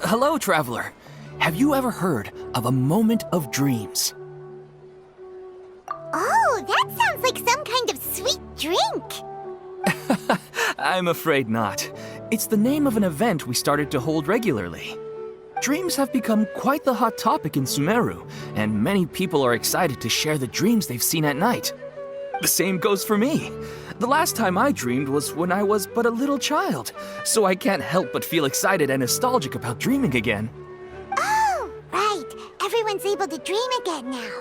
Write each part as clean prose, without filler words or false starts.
Hello, traveler. Have you ever heard of a moment of dreams? Oh, that sounds like some kind of sweet drink. I'm afraid not. It's the name of an event we started to hold regularly. Dreams have become quite the hot topic in Sumeru, and many people are excited to share the dreams they've seen at night. The same goes for me. The last time I dreamed was when I was but a little child, so I can't help but feel excited and nostalgic about dreaming again. Oh, right. Everyone's able to dream again now.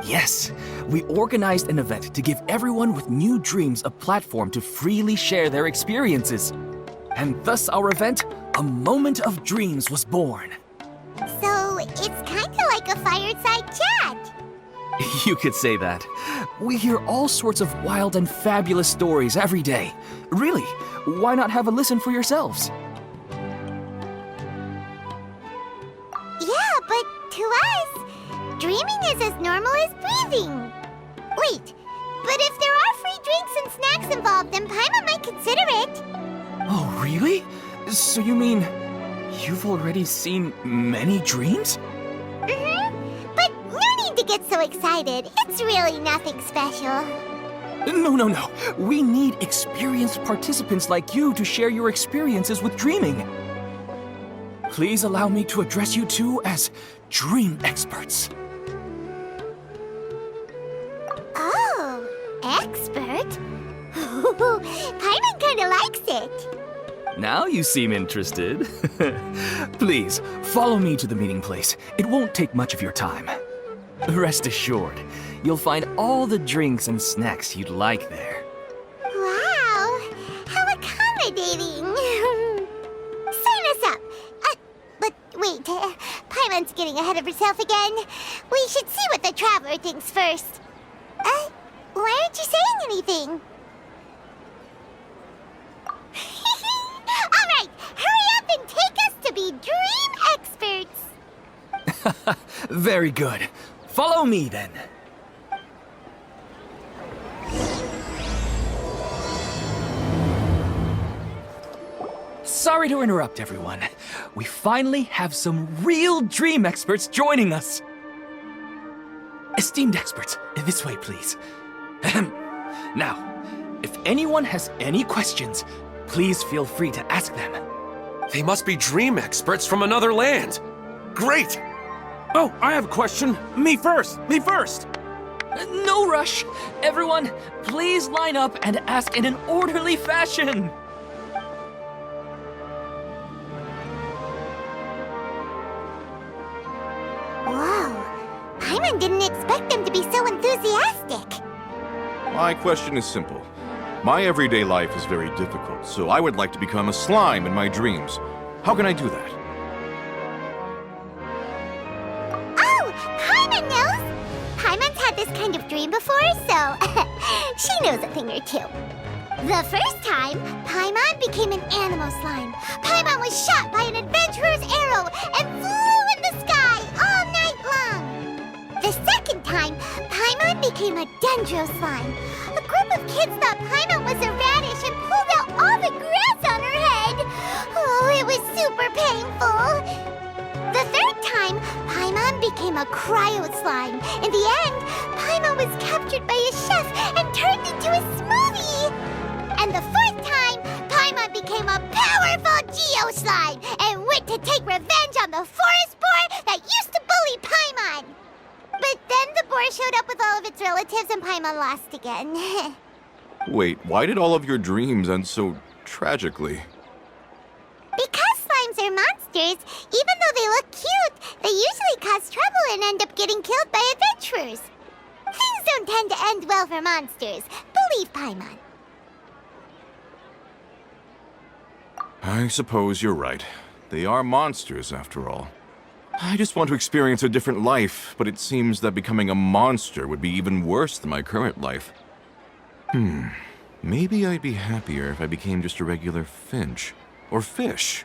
Yes, we organized an event to give everyone with new dreams a platform to freely share their experiences. And thus our event, A Moment of Dreams, was born. So, it's kinda like a fireside chat. You could say that. We hear all sorts of wild and fabulous stories every day. Really, why not have a listen for yourselves? Yeah, but to us, dreaming is as normal as breathing. Wait, but if there are free drinks and snacks involved, then Paimon might consider it. Oh, really? So you mean you've already seen many dreams? But no need to get so excited. It's really nothing special. No. We need experienced participants like you to share your experiences with dreaming. Please allow me to address you two as dream experts. Oh, expert? Paimon kinda likes it. Now you seem interested. Please, follow me to the meeting place. It won't take much of your time. Rest assured, you'll find all the drinks and snacks you'd like there. Wow, how accommodating. Sign us up. But wait, Paimon's getting ahead of herself again. We should see what the traveler thinks first. Why aren't you saying anything? All right, hurry up and take us to be dream experts. Very good. Follow me then. Sorry to interrupt, everyone. We finally have some real dream experts joining us. Esteemed experts, this way, please. Now, if anyone has any questions, please feel free to ask them. They must be dream experts from another land. Great! Oh, I have a question. Me first! No rush. Everyone, please line up and ask in an orderly fashion. Whoa, Paimon didn't expect them to be so enthusiastic. My question is simple. My everyday life is very difficult, so I would like to become a slime in my dreams. How can I do that? Oh, Paimon knows! Paimon's had this kind of dream before, so she knows a thing or two. The first time, Paimon became an animal slime. Paimon was shot by an adventurer's arrow and flew in the sky all night long. The second time, Paimon became a dendro slime. A group of kids thought Paimon was a radish and pulled out all the grass on her head. Oh, it was super painful. The third time, Paimon became a cryo slime. In the end, Paimon was captured by a chef and turned into a smoothie. And the fourth time, Paimon became a powerful geo slime and went to take revenge on the forest boar that used to bully Paimon. But then the boar showed up with all of its relatives and Paimon lost again. Wait, why did all of your dreams end so tragically? Because slimes are monsters, even though they look cute, they usually cause trouble and end up getting killed by adventurers. Things don't tend to end well for monsters. Believe Paimon. I suppose you're right. They are monsters, after all. I just want to experience a different life, but it seems that becoming a monster would be even worse than my current life. Maybe I'd be happier if I became just a regular finch. Or fish.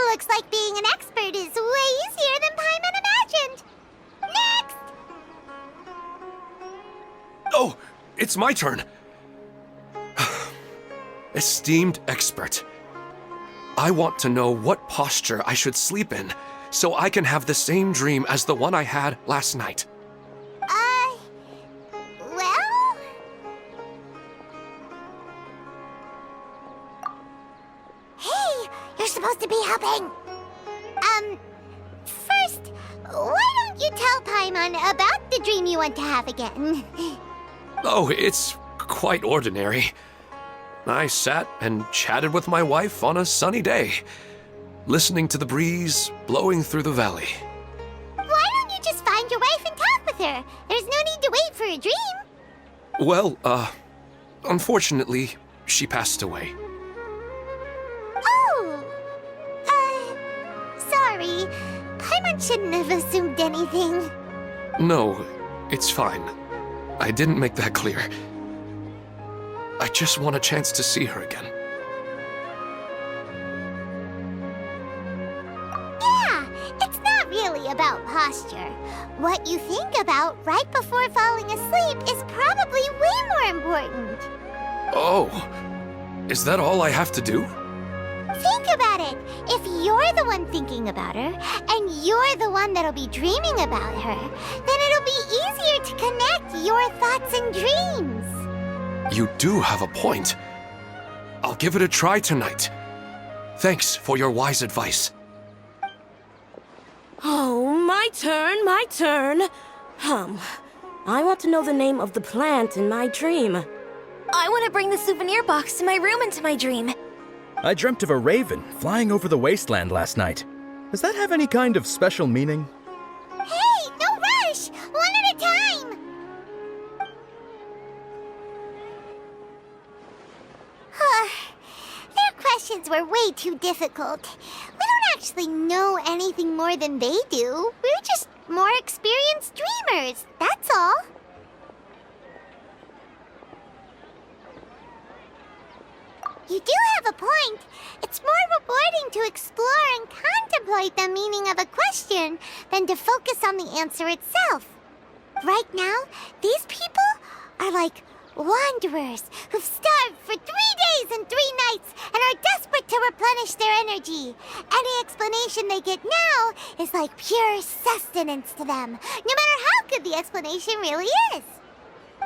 Looks like being an expert is way easier than Paimon imagined. Next! Oh, it's my turn. Esteemed expert. I want to know what posture I should sleep in, so I can have the same dream as the one I had last night. Well... Hey, you're supposed to be helping. First, why don't you tell Paimon about the dream you want to have again? Oh, it's quite ordinary. I sat and chatted with my wife on a sunny day, listening to the breeze blowing through the valley. Why don't you just find your wife and talk with her? There's no need to wait for a dream. Well, unfortunately, she passed away. Oh! Sorry. Paimon shouldn't have assumed anything. No, it's fine. I didn't make that clear. I just want a chance to see her again. Yeah, it's not really about posture. What you think about right before falling asleep is probably way more important. Oh, is that all I have to do? Think about it. If you're the one thinking about her, and you're the one that'll be dreaming about her, then it'll be easier to connect your thoughts and dreams. You do have a point. I'll give it a try tonight. Thanks for your wise advice. Oh, my turn, my turn. I want to know the name of the plant in my dream. I want to bring the souvenir box to my room into my dream. I dreamt of a raven flying over the wasteland last night. Does that have any kind of special meaning? Hey, no rush! One at a time! Their questions were way too difficult. We don't actually know anything more than they do. We're just more experienced dreamers, that's all. You do have a point. It's more rewarding to explore and contemplate the meaning of a question than to focus on the answer itself. Right now, these people are like wanderers who've starved for 3 days and 3 nights and are desperate to replenish their energy. Any explanation they get now is like pure sustenance to them, no matter how good the explanation really is.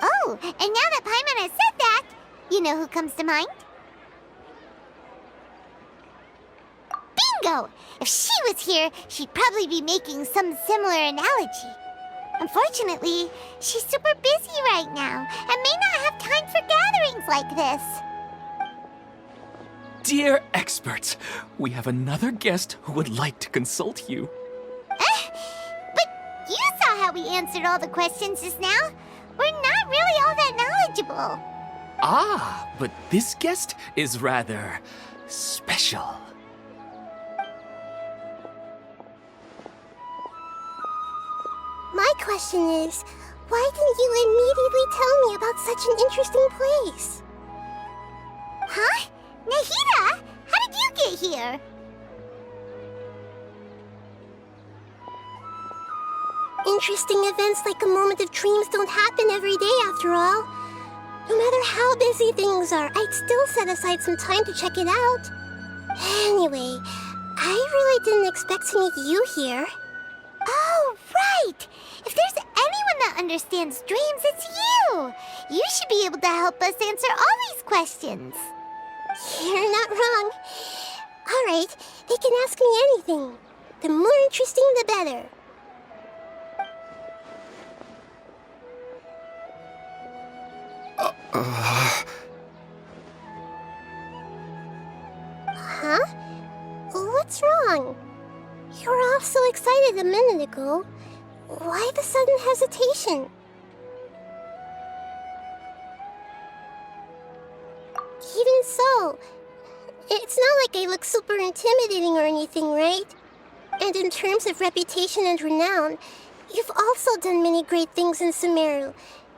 Oh, and now that Paimon has said that, you know who comes to mind? Bingo! If she was here, she'd probably be making some similar analogy. Unfortunately, she's super busy right now and may not have time for gatherings like this. Dear experts, we have another guest who would like to consult you. But you saw how we answered all the questions just now. We're not really all that knowledgeable. Ah, but this guest is rather special. My question is, why didn't you immediately tell me about such an interesting place? Huh? Nahida, how did you get here? Interesting events like a moment of dreams don't happen every day after all. No matter how busy things are, I'd still set aside some time to check it out. Anyway, I really didn't expect to meet you here. Oh, right! If there's anyone that understands dreams, it's you! You should be able to help us answer all these questions. You're not wrong. All right, they can ask me anything. The more interesting, the better. Huh? What's wrong? You were all so excited a minute ago. Why the sudden hesitation? Even so, it's not like I look super intimidating or anything, right? And in terms of reputation and renown, you've also done many great things in Sumeru,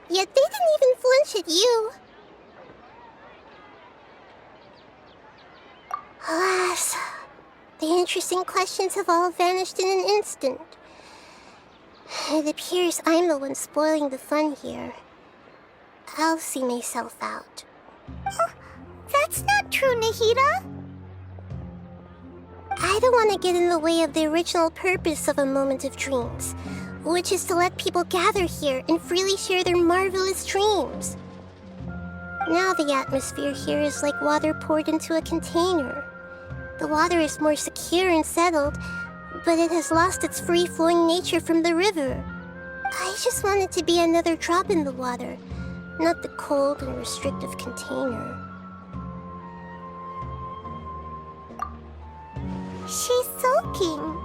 yet they didn't even flinch at you. Alas, the interesting questions have all vanished in an instant. It appears I'm the one spoiling the fun here. I'll see myself out. That's not true, Nahida. don't want to get in the way of the original purpose of a moment of dreams, which is to let people gather here and freely share their marvelous dreams. Now the atmosphere here is like water poured into a container. The water is more secure and settled, but it has lost its free-flowing nature from the river. I just want it to be another drop in the water, not the cold and restrictive container. She's sulking.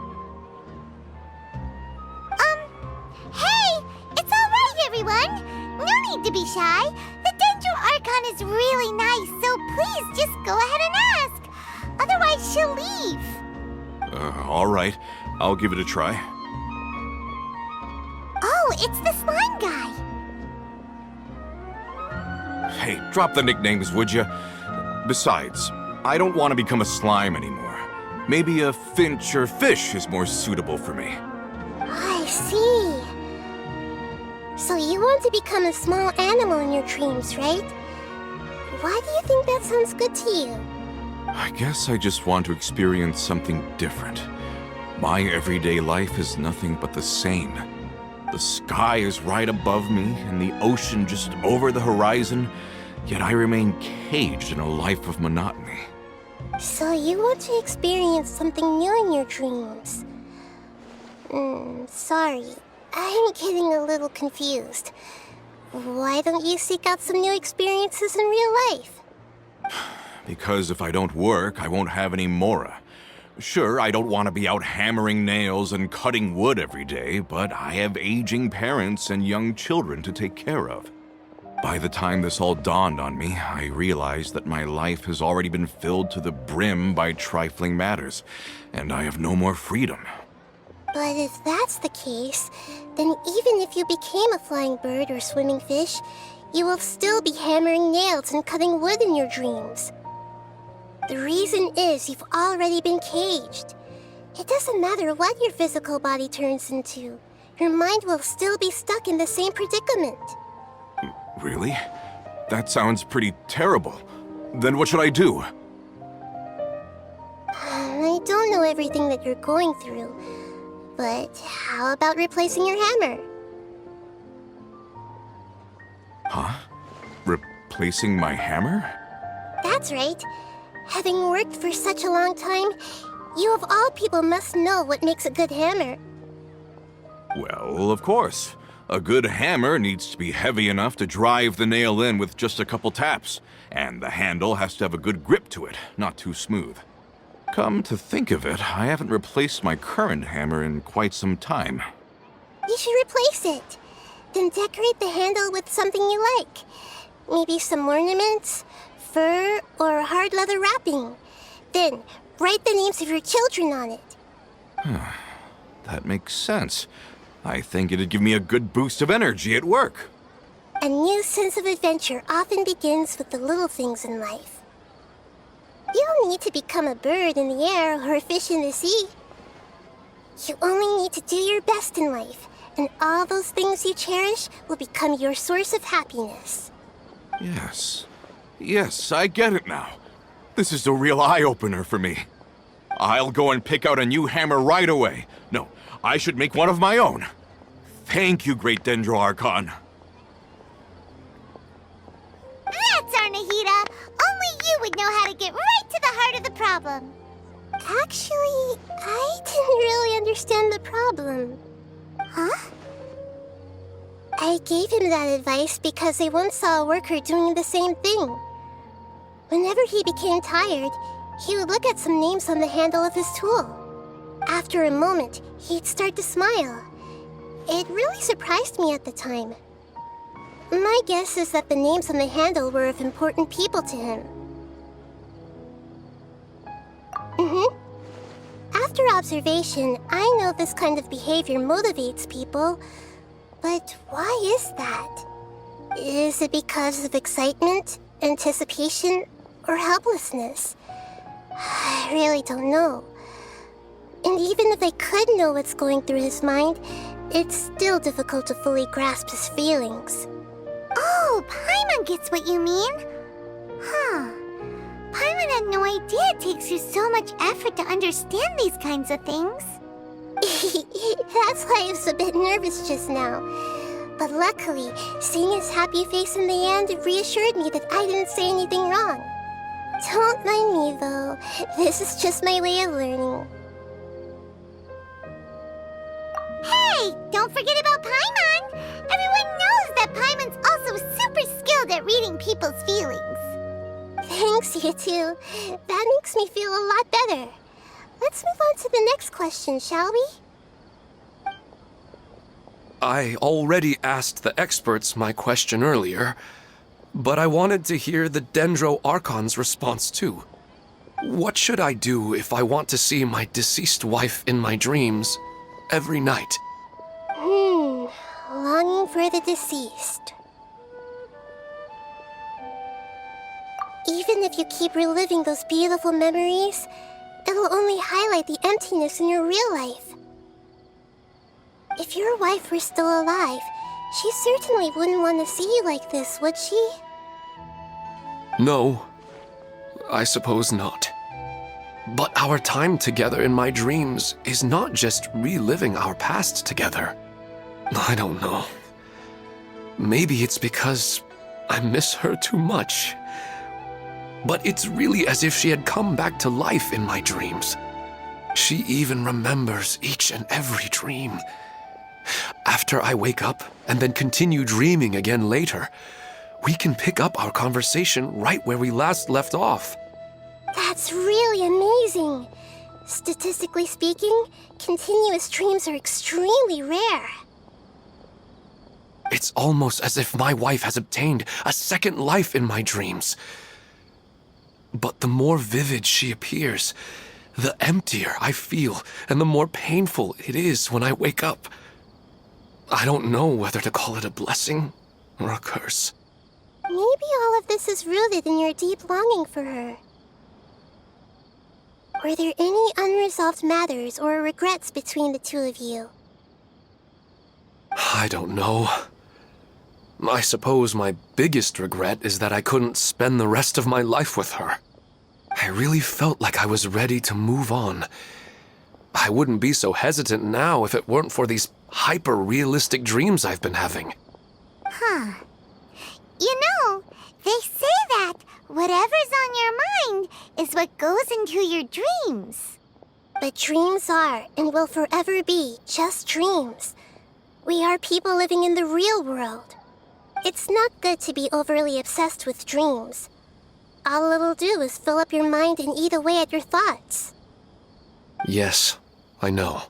Hey! It's alright, everyone! No need to be shy. The Dendro Archon is really nice, so please just go ahead and ask. Otherwise, she'll leave. All right. I'll give it a try. Oh, it's the slime guy. Hey, drop the nicknames, would you? Besides, I don't want to become a slime anymore. Maybe a finch or fish is more suitable for me. I see. So you want to become a small animal in your dreams, right? Why do you think that sounds good to you? I guess I just want to experience something different. My everyday life is nothing but the same. The sky is right above me and the ocean just over the horizon, yet I remain caged in a life of monotony. So you want to experience something new in your dreams? Sorry. I'm getting a little confused. Why don't you seek out some new experiences in real life? Because if I don't work, I won't have any mora. Sure, I don't want to be out hammering nails and cutting wood every day, but I have aging parents and young children to take care of. By the time this all dawned on me, I realized that my life has already been filled to the brim by trifling matters, and I have no more freedom. But if that's the case, then even if you became a flying bird or swimming fish, you will still be hammering nails and cutting wood in your dreams. The reason is you've already been caged. It doesn't matter what your physical body turns into. Your mind will still be stuck in the same predicament. Really? That sounds pretty terrible. Then what should I do? I don't know everything that you're going through, but how about replacing your hammer? Huh? Replacing my hammer? That's right. Having worked for such a long time, you of all people must know what makes a good hammer. Well, of course. A good hammer needs to be heavy enough to drive the nail in with just a couple taps, and the handle has to have a good grip to it, not too smooth. Come to think of it, I haven't replaced my current hammer in quite some time. You should replace it. Then decorate the handle with something you like. Maybe some ornaments, fur, or hard leather wrapping. Then, write the names of your children on it. That makes sense. I think it'd give me a good boost of energy at work. A new sense of adventure often begins with the little things in life. You don't need to become a bird in the air or a fish in the sea. You only need to do your best in life, and all those things you cherish will become your source of happiness. Yes, I get it now. This is a real eye-opener for me. I'll go and pick out a new hammer right away. No, I should make one of my own. Thank you, Great Dendro Archon. That's our Nahida! Only you would know how to get right to the heart of the problem. Actually, I didn't really understand the problem. Huh? I gave him that advice because I once saw a worker doing the same thing. Whenever he became tired, he would look at some names on the handle of his tool. After a moment, he'd start to smile. It really surprised me at the time. My guess is that the names on the handle were of important people to him. After observation, I know this kind of behavior motivates people. But why is that? Is it because of excitement, anticipation, or helplessness? I really don't know. And even if I could know what's going through his mind, it's still difficult to fully grasp his feelings. Oh, Paimon gets what you mean. Huh. Paimon had no idea it takes you so much effort to understand these kinds of things. That's why I was a bit nervous just now. But luckily, seeing his happy face in the end reassured me that I didn't say anything wrong. Don't mind me, though. This is just my way of learning. Hey, don't forget about Paimon! Everyone knows that Paimon's also super skilled at reading people's feelings. Thanks, you two. That makes me feel a lot better. Let's move on to the next question, shall we? I already asked the experts my question earlier, but I wanted to hear the Dendro Archon's response too. What should I do if I want to see my deceased wife in my dreams every night? Longing for the deceased. Even if you keep reliving those beautiful memories, it'll only highlight the emptiness in your real life. If your wife were still alive, she certainly wouldn't want to see you like this, would she? No, I suppose not. But our time together in my dreams is not just reliving our past together. I don't know. Maybe it's because I miss her too much. But it's really as if she had come back to life in my dreams. She even remembers each and every dream. After I wake up and then continue dreaming again later, we can pick up our conversation right where we last left off. That's really amazing. Statistically speaking, continuous dreams are extremely rare. It's almost as if my wife has obtained a second life in my dreams. But the more vivid she appears, the emptier I feel and the more painful it is when I wake up. I don't know whether to call it a blessing or a curse. Maybe all of this is rooted in your deep longing for her. Were there any unresolved matters or regrets between the two of you? I don't know. I suppose my biggest regret is that I couldn't spend the rest of my life with her. I really felt like I was ready to move on. I wouldn't be so hesitant now if it weren't for these hyper-realistic dreams I've been having. Huh. You know, they say that whatever's on your mind is what goes into your dreams. But dreams are, and will forever be, just dreams. We are people living in the real world. It's not good to be overly obsessed with dreams. All it'll do is fill up your mind and eat away at your thoughts. Yes, I know.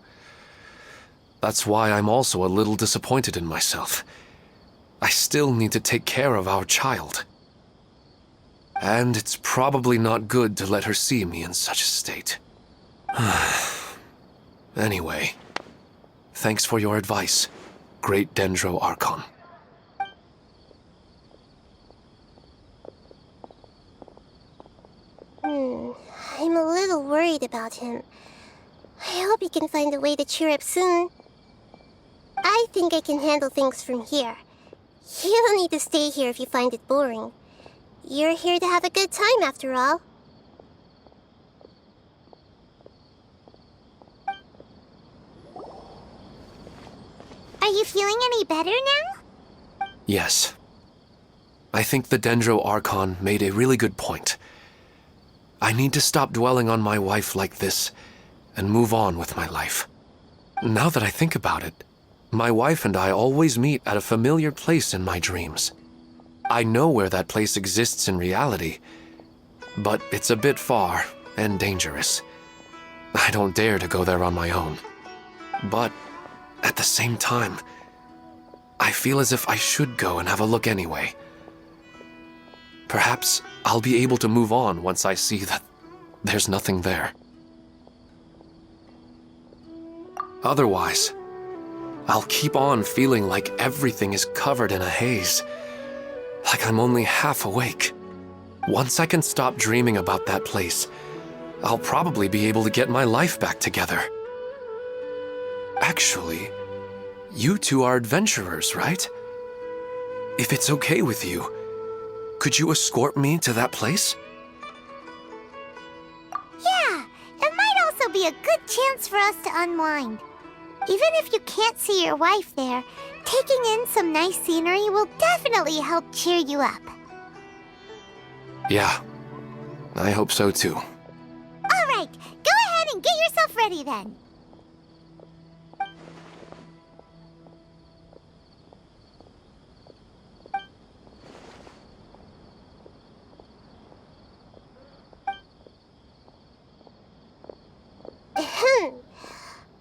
That's why I'm also a little disappointed in myself. I still need to take care of our child. And it's probably not good to let her see me in such a state. Anyway, thanks for your advice, Great Dendro Archon. I'm a little worried about him. I hope he can find a way to cheer up soon. I think I can handle things from here. You don't need to stay here if you find it boring. You're here to have a good time, after all. Are you feeling any better now? Yes. I think the Dendro Archon made a really good point. I need to stop dwelling on my wife like this and move on with my life. Now that I think about it, my wife and I always meet at a familiar place in my dreams. I know where that place exists in reality, but it's a bit far and dangerous. I don't dare to go there on my own. But at the same time, I feel as if I should go and have a look anyway. Perhaps I'll be able to move on once I see that there's nothing there. Otherwise, I'll keep on feeling like everything is covered in a haze, like I'm only half awake. Once I can stop dreaming about that place, I'll probably be able to get my life back together. Actually, you two are adventurers, right? If it's okay with you, could you escort me to that place? be a good chance for us to unwind. Even if you can't see your wife there, taking in some nice scenery will definitely help cheer you up. Yeah, I hope so too. All right, go ahead and get yourself ready then.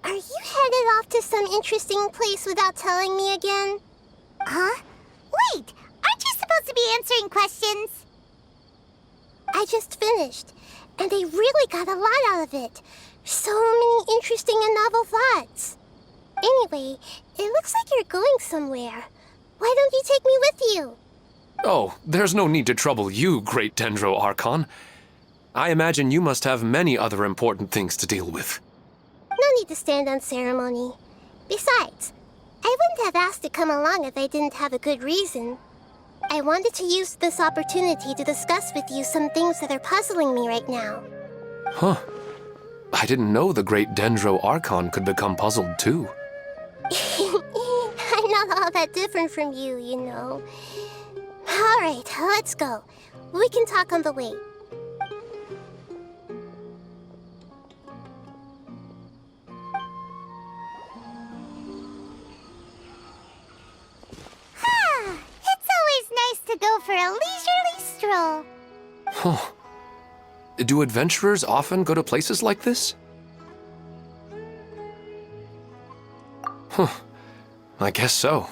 Are you headed off to some interesting place without telling me again? Huh? Wait, aren't you supposed to be answering questions? I just finished, and I really got a lot out of it. So many interesting and novel thoughts. Anyway, it looks like you're going somewhere. Why don't you take me with you? Oh, there's no need to trouble you, great Dendro Archon. I imagine you must have many other important things to deal with. No need to stand on ceremony. Besides, I wouldn't have asked to come along if I didn't have a good reason. I wanted to use this opportunity to discuss with you some things that are puzzling me right now. Huh. I didn't know the great Dendro Archon could become puzzled too. I'm not all that different from you, you know. Alright, let's go. We can talk on the way. It's always nice to go for a leisurely stroll. Huh. Do adventurers often go to places like this? Huh. I guess so.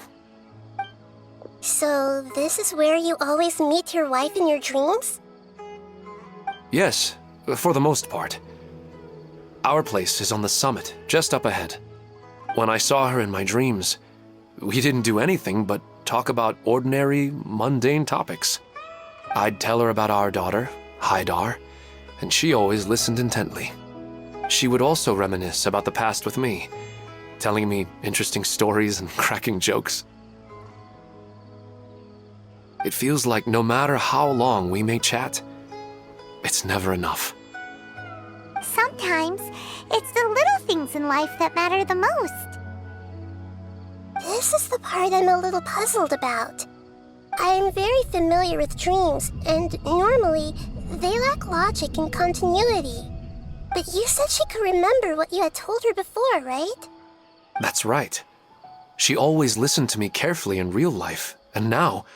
So, this is where you always meet your wife in your dreams? Yes, for the most part. Our place is on the summit, just up ahead. When I saw her in my dreams, we didn't do anything but talk about ordinary, mundane topics. I'd tell her about our daughter, Haidar, and she always listened intently. She would also reminisce about the past with me, telling me interesting stories and cracking jokes. It feels like no matter how long we may chat, it's never enough. Sometimes, it's the little things in life that matter the most. This is the part I'm a little puzzled about. I'm very familiar with dreams, and normally, they lack logic and continuity. But you said she could remember what you had told her before, right? That's right. She always listened to me carefully in real life, and now,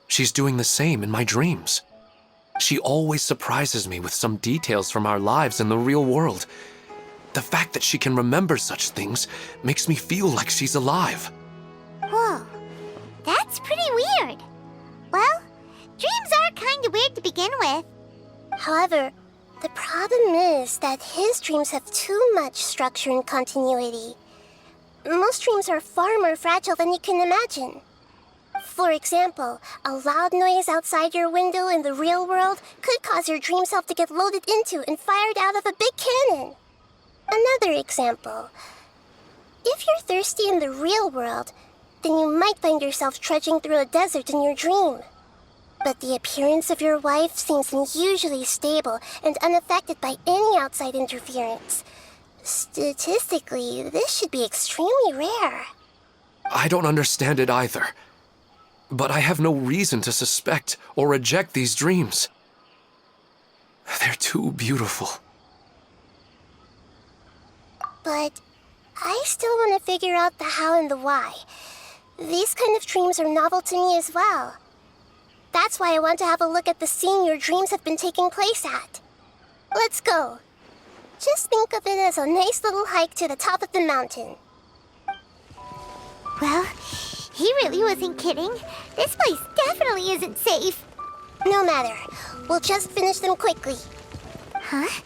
she's doing the same in my dreams. She always surprises me with some details from our lives in the real world. The fact that she can remember such things makes me feel like she's alive. Whoa, that's pretty weird. Well, dreams are kind of weird to begin with. However, the problem is that his dreams have too much structure and continuity. Most dreams are far more fragile than you can imagine. For example, a loud noise outside your window in the real world could cause your dream self to get loaded into and fired out of a big cannon. Another example. If you're thirsty in the real world, then you might find yourself trudging through a desert in your dream. But the appearance of your wife seems unusually stable and unaffected by any outside interference. Statistically, this should be extremely rare. I don't understand it either. But I have no reason to suspect or reject these dreams. They're too beautiful. But I still want to figure out the how and the why. These kind of dreams are novel to me as well. That's why I want to have a look at the scene your dreams have been taking place at. Let's go. Just think of it as a nice little hike to the top of the mountain. Well, he really wasn't kidding. This place definitely isn't safe. No matter. We'll just finish them quickly. Huh?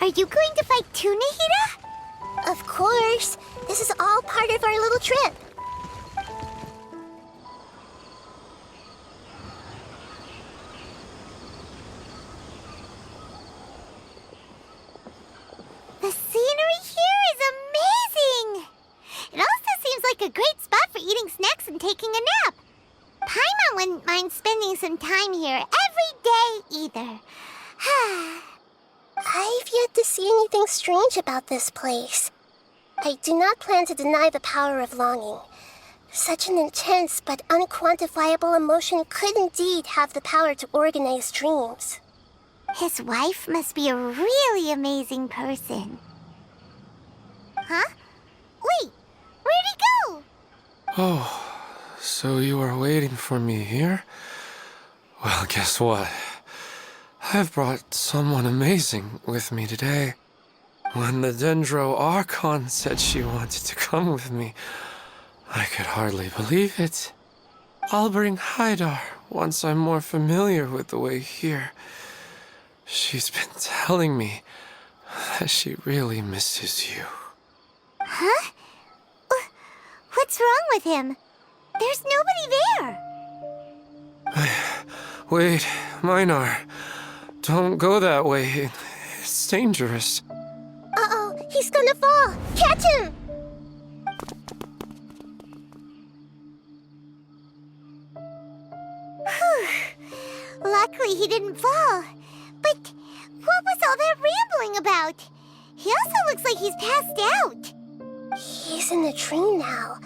Are you going to fight too, Nahida? Of course. This is all part of our little trip. The scenery here is amazing! It also seems like a great spot for eating snacks and taking a nap. Paimon wouldn't mind spending some time here every day either. I've yet to see anything strange about this place. I do not plan to deny the power of longing. Such an intense but unquantifiable emotion could indeed have the power to organize dreams. His wife must be a really amazing person. Huh? Wait, where'd he go? Oh, so you are waiting for me here? Well, guess what? I've brought someone amazing with me today. When the Dendro Archon said she wanted to come with me, I could hardly believe it. I'll bring Haidar once I'm more familiar with the way here. She's been telling me that she really misses you. Huh? What's wrong with him? There's nobody there. Wait, Minar. Don't go that way. It's dangerous. Uh-oh, he's gonna fall! Catch him! Luckily he didn't fall. But what was all that rambling about? He also looks like he's passed out. He's in a dream now.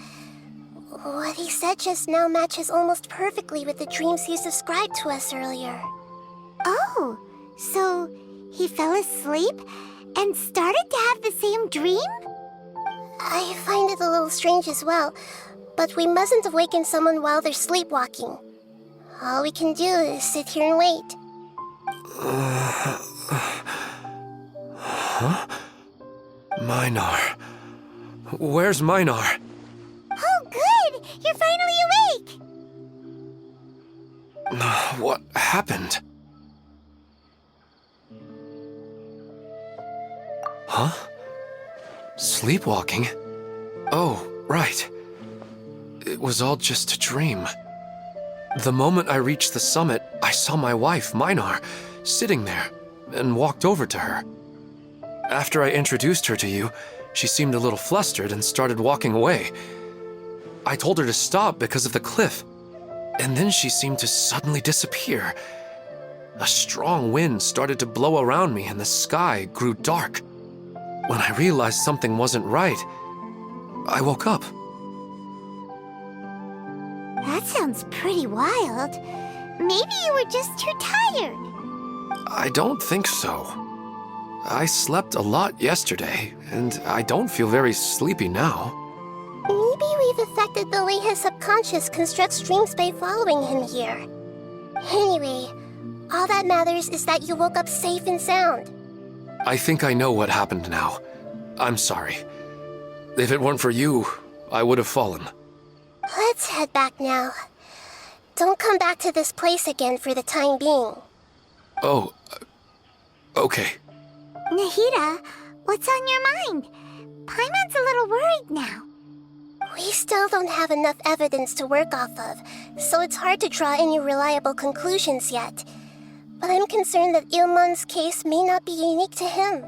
What he said just now matches almost perfectly with the dreams he's described to us earlier. Oh, so he fell asleep and started to have the same dream? I find it a little strange as well, but we mustn't awaken someone while they're sleepwalking. All we can do is sit here and wait. Huh? Minar. Where's Minar? Oh, good! You're finally awake! What happened? Huh? Sleepwalking? Oh, right. It was all just a dream. The moment I reached the summit, I saw my wife, Minar, sitting there, and walked over to her. After I introduced her to you, she seemed a little flustered and started walking away. I told her to stop because of the cliff, and then she seemed to suddenly disappear. A strong wind started to blow around me and the sky grew dark. When I realized something wasn't right, I woke up. That sounds pretty wild. Maybe you were just too tired. I don't think so. I slept a lot yesterday, and I don't feel very sleepy now. Maybe we've affected the way his subconscious constructs dreams by following him here. Anyway, all that matters is that you woke up safe and sound. I think I know what happened now. I'm sorry. If it weren't for you, I would have fallen. Let's head back now. Don't come back to this place again for the time being. Oh, okay. Nahida, what's on your mind? Paimon's a little worried now. We still don't have enough evidence to work off of, so it's hard to draw any reliable conclusions yet. But I'm concerned that Ilmon's case may not be unique to him.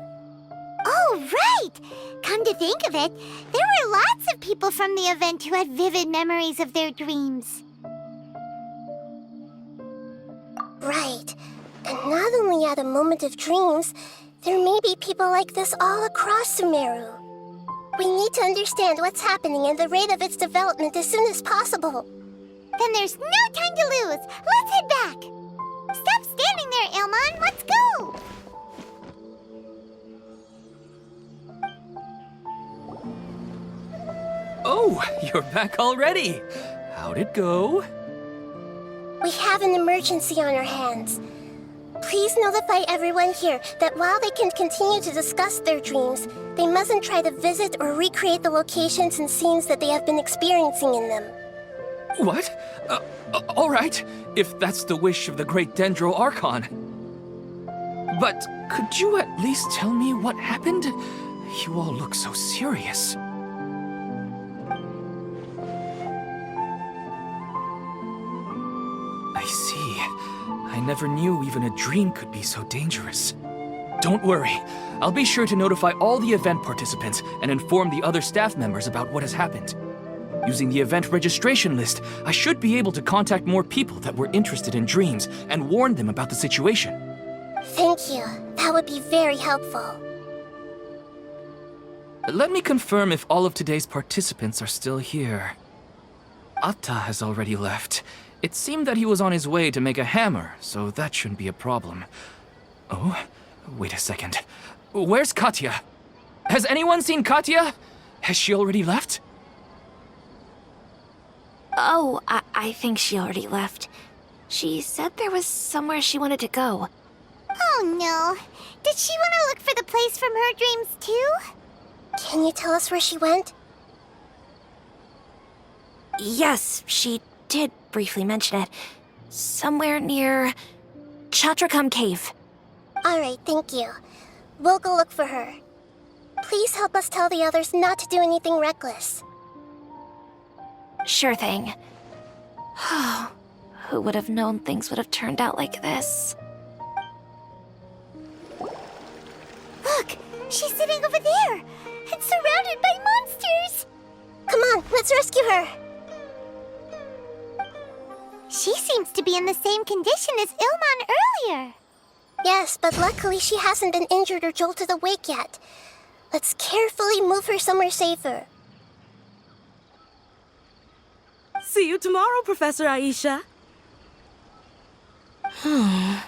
Oh, right! Come to think of it, there were lots of people from the event who had vivid memories of their dreams. Right. And not only at a moment of dreams, there may be people like this all across Sumeru. We need to understand what's happening and the rate of its development as soon as possible. Then there's no time to lose. Let's head back. Stop standing there, Ilmon. Let's go. Oh, you're back already. How'd it go? We have an emergency on our hands. Please notify everyone here that while they can continue to discuss their dreams, they mustn't try to visit or recreate the locations and scenes that they have been experiencing in them. What? All right, if that's the wish of the great Dendro Archon. But could you at least tell me what happened? You all look so serious. I see. I never knew even a dream could be so dangerous. Don't worry. I'll be sure to notify all the event participants and inform the other staff members about what has happened. Using the event registration list, I should be able to contact more people that were interested in dreams and warn them about the situation. Thank you. That would be very helpful. Let me confirm if all of today's participants are still here. Atta has already left. It seemed that he was on his way to make a hammer, so that shouldn't be a problem. Oh, wait a second. Where's Katya? Has anyone seen Katya? Has she already left? Oh, I think she already left. She said there was somewhere she wanted to go. Oh no. Did she want to look for the place from her dreams too? Can you tell us where she went? Yes, she did briefly mention it. Somewhere near Chatrakam Cave. Alright, thank you. We'll go look for her. Please help us tell the others not to do anything reckless. Sure thing. Who would have known things would have turned out like this? Look, she's sitting over there and surrounded by monsters. Come on, let's rescue her. She seems to be in the same condition as Ilman earlier. Yes, but luckily she hasn't been injured or jolted awake yet. Let's carefully move her somewhere safer. See you tomorrow, Professor Aisha. Huh?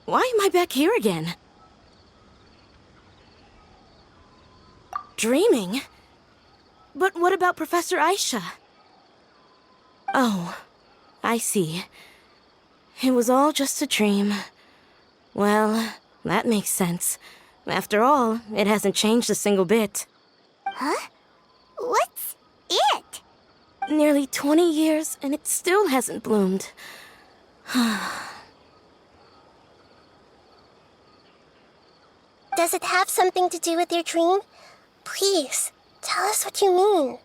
Why am I back here again? Dreaming? But what about Professor Aisha? Oh, I see. It was all just a dream. Well, that makes sense. After all, it hasn't changed a single bit. Huh? What's it? Nearly 20 years, and it still hasn't bloomed. Does it have something to do with your dream? Please, tell us what you mean.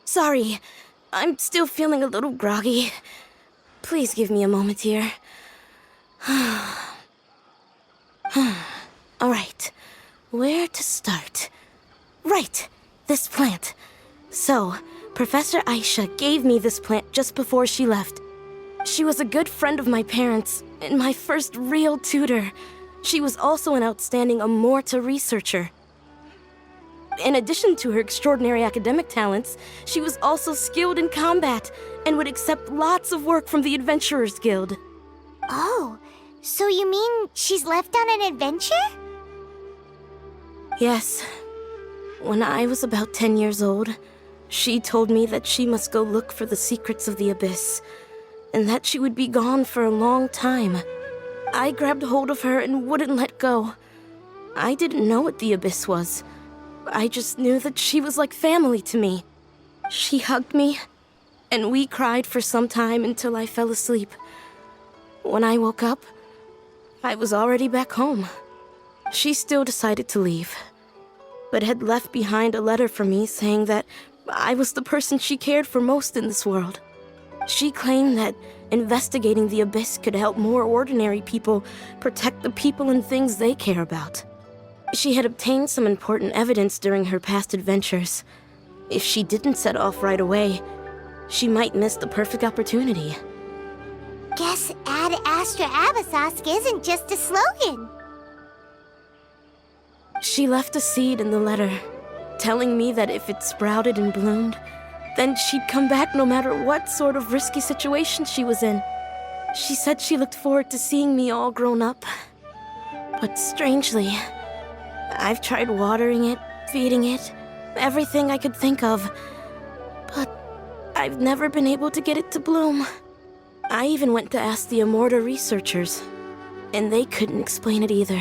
Sorry. I'm still feeling a little groggy. Please give me a moment here. Alright, where to start? Right, this plant. So, Professor Aisha gave me this plant just before she left. She was a good friend of my parents, and my first real tutor. She was also an outstanding Amorta researcher. In addition to her extraordinary academic talents, she was also skilled in combat and would accept lots of work from the Adventurers Guild. Oh, so you mean she's left on an adventure? Yes. When I was about 10 years old, she told me that she must go look for the secrets of the Abyss, and that she would be gone for a long time. I grabbed hold of her and wouldn't let go. I didn't know what the Abyss was. I just knew that she was like family to me. She hugged me, and we cried for some time until I fell asleep. When I woke up, I was already back home. She still decided to leave, but had left behind a letter for me saying that I was the person she cared for most in this world. She claimed that investigating the Abyss could help more ordinary people protect the people and things they care about. She had obtained some important evidence during her past adventures. If she didn't set off right away, she might miss the perfect opportunity. Guess Ad Astra Abyssosque isn't just a slogan. She left a seed in the letter, telling me that if it sprouted and bloomed, then she'd come back no matter what sort of risky situation she was in. She said she looked forward to seeing me all grown up. But strangely, I've tried watering it, feeding it, everything I could think of. But I've never been able to get it to bloom. I even went to ask the Amorta researchers, and they couldn't explain it either.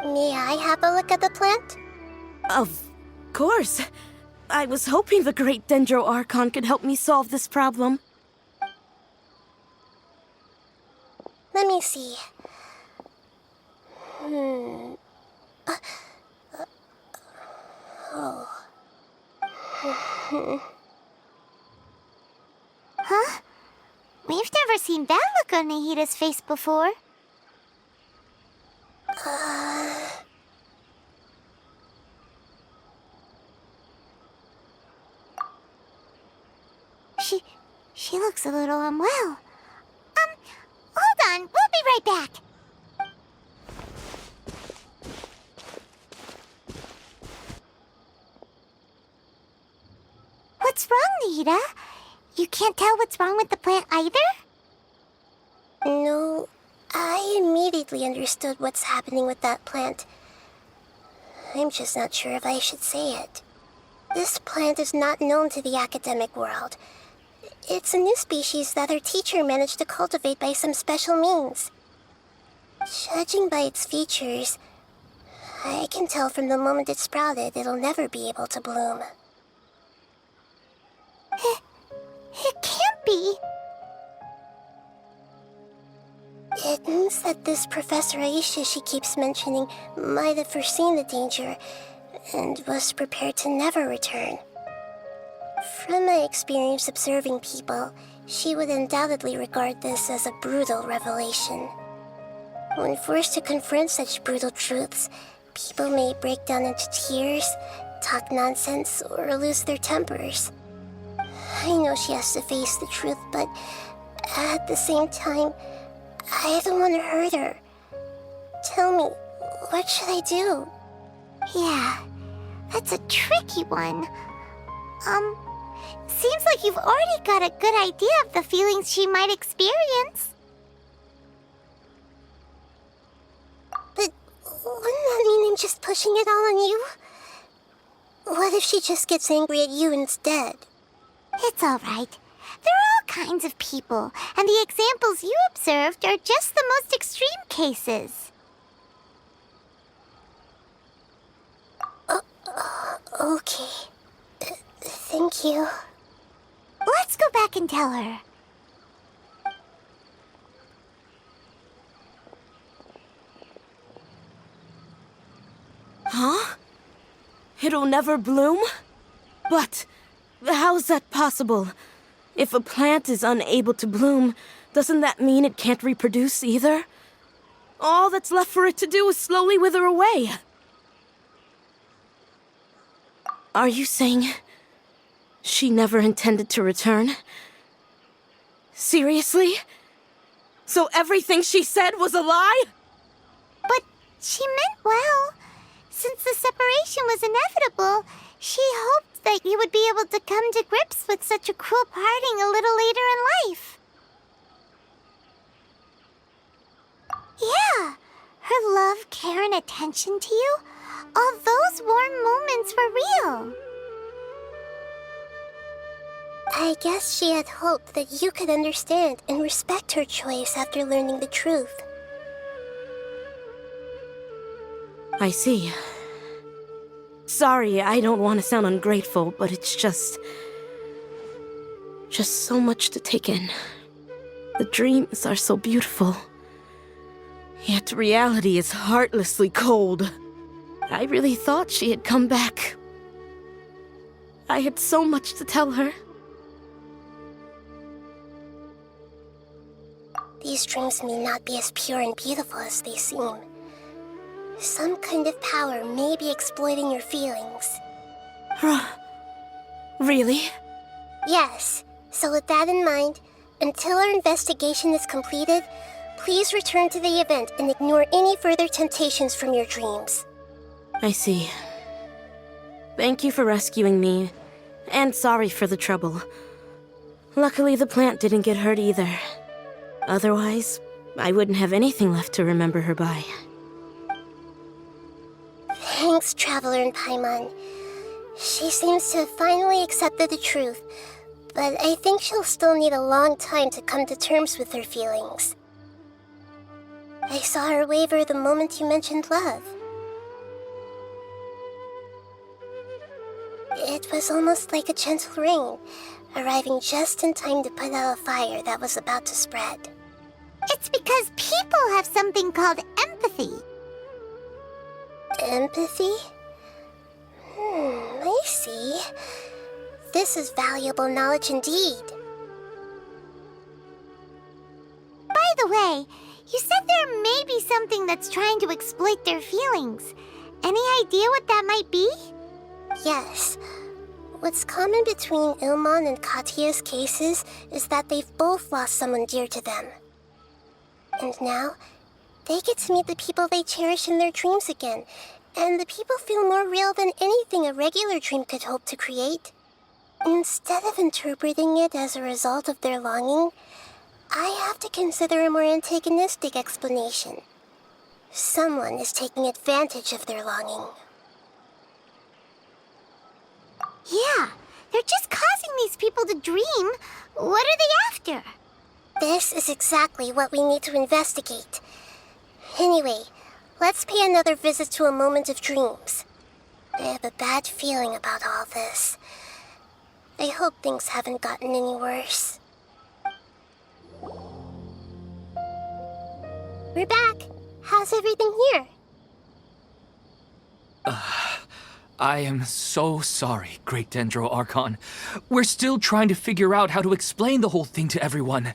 May I have a look at the plant? Of course. I was hoping the great Dendro Archon could help me solve this problem. Let me see. Huh? We've never seen that look on Nahida's face before. She looks a little unwell. Hold on, we'll be right back. What's wrong, Nahida? You can't tell what's wrong with the plant either? No, I immediately understood what's happening with that plant. I'm just not sure if I should say it. This plant is not known to the academic world. It's a new species that our teacher managed to cultivate by some special means. Judging by its features, I can tell from the moment it sprouted it'll never be able to bloom. It can't be. It means that this Professor Aisha she keeps mentioning might have foreseen the danger and was prepared to never return. From my experience observing people, she would undoubtedly regard this as a brutal revelation. When forced to confront such brutal truths, people may break down into tears, talk nonsense, or lose their tempers. I know she has to face the truth, but at the same time, I don't want to hurt her. Tell me, what should I do? Yeah, that's a tricky one. Seems like you've already got a good idea of the feelings she might experience. But wouldn't that mean I'm just pushing it all on you? What if she just gets angry at you instead? It's all right. There are all kinds of people, and the examples you observed are just the most extreme cases. Okay. Thank you. Let's go back and tell her. Huh? It'll never bloom? But how's that possible? If a plant is unable to bloom, doesn't that mean it can't reproduce either? All that's left for it to do is slowly wither away. Are you saying she never intended to return? Seriously? So everything she said was a lie? But she meant well. Since the separation was inevitable, she hoped that you would be able to come to grips with such a cruel parting a little later in life. Yeah, her love, care, and attention to you, all those warm moments were real. I guess she had hoped that you could understand and respect her choice after learning the truth. I see. Sorry, I don't want to sound ungrateful, but it's just so much to take in. The dreams are so beautiful. Yet reality is heartlessly cold. I really thought she had come back. I had so much to tell her. These dreams may not be as pure and beautiful as they seem. Some kind of power may be exploiting your feelings. Really? Yes. So with that in mind, until our investigation is completed, please return to the event and ignore any further temptations from your dreams. I see. Thank you for rescuing me, and sorry for the trouble. Luckily, the plant didn't get hurt either. Otherwise, I wouldn't have anything left to remember her by. Thanks, Traveler and Paimon. She seems to have finally accepted the truth, but I think she'll still need a long time to come to terms with her feelings. I saw her waver the moment you mentioned love. It was almost like a gentle rain, arriving just in time to put out a fire that was about to spread. It's because people have something called empathy. Empathy? I see. This is valuable knowledge indeed. By the way, you said there may be something that's trying to exploit their feelings. Any idea what that might be? Yes. What's common between Ilmon and Katya's cases is that they've both lost someone dear to them. And now, they get to meet the people they cherish in their dreams again, and the people feel more real than anything a regular dream could hope to create. Instead of interpreting it as a result of their longing, I have to consider a more antagonistic explanation. Someone is taking advantage of their longing. Yeah, they're just causing these people to dream. What are they after? This is exactly what we need to investigate. Anyway, let's pay another visit to a moment of dreams. I have a bad feeling about all this. I hope things haven't gotten any worse. We're back. How's everything here? I am so sorry, Great Dendro Archon. We're still trying to figure out how to explain the whole thing to everyone.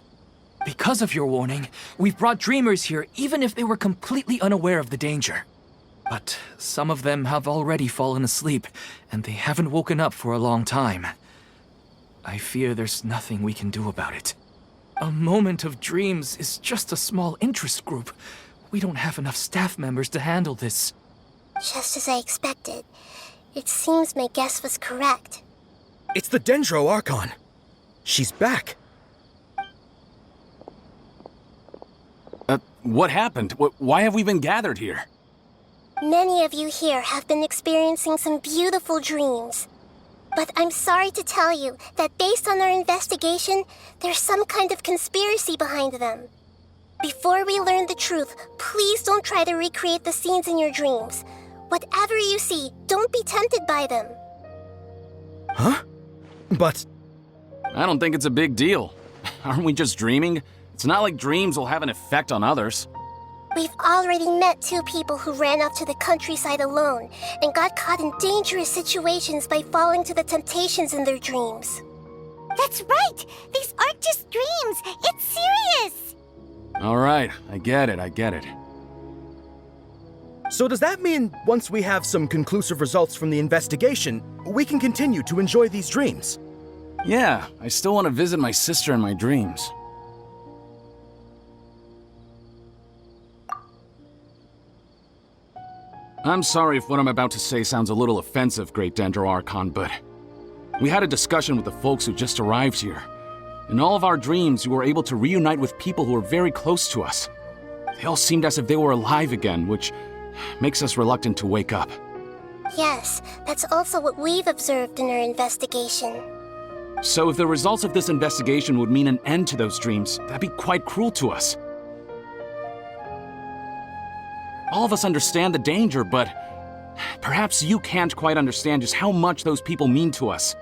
Because of your warning, we've brought dreamers here even if they were completely unaware of the danger. But some of them have already fallen asleep, and they haven't woken up for a long time. I fear there's nothing we can do about it. A moment of dreams is just a small interest group. We don't have enough staff members to handle this. Just as I expected. It seems my guess was correct. It's the Dendro Archon. She's back. What happened? Why have we been gathered here? Many of you here have been experiencing some beautiful dreams. But I'm sorry to tell you that based on our investigation, there's some kind of conspiracy behind them. Before we learn the truth, please don't try to recreate the scenes in your dreams. Whatever you see, don't be tempted by them. Huh? But... I don't think it's a big deal. Aren't we just dreaming? It's not like dreams will have an effect on others. We've already met 2 people who ran off to the countryside alone and got caught in dangerous situations by falling to the temptations in their dreams. That's right! These aren't just dreams! It's serious! All right, I get it. so does that mean once we have some conclusive results from the investigation, we can continue to enjoy these dreams? Yeah, I still want to visit my sister in my dreams. I'm sorry if what I'm about to say sounds a little offensive, Great Dendro Archon, but we had a discussion with the folks who just arrived here. In all of our dreams, we were able to reunite with people who were very close to us. They all seemed as if they were alive again, which makes us reluctant to wake up. Yes, that's also what we've observed in our investigation. So if the results of this investigation would mean an end to those dreams, that'd be quite cruel to us. All of us understand the danger, but perhaps you can't quite understand just how much those people mean to us.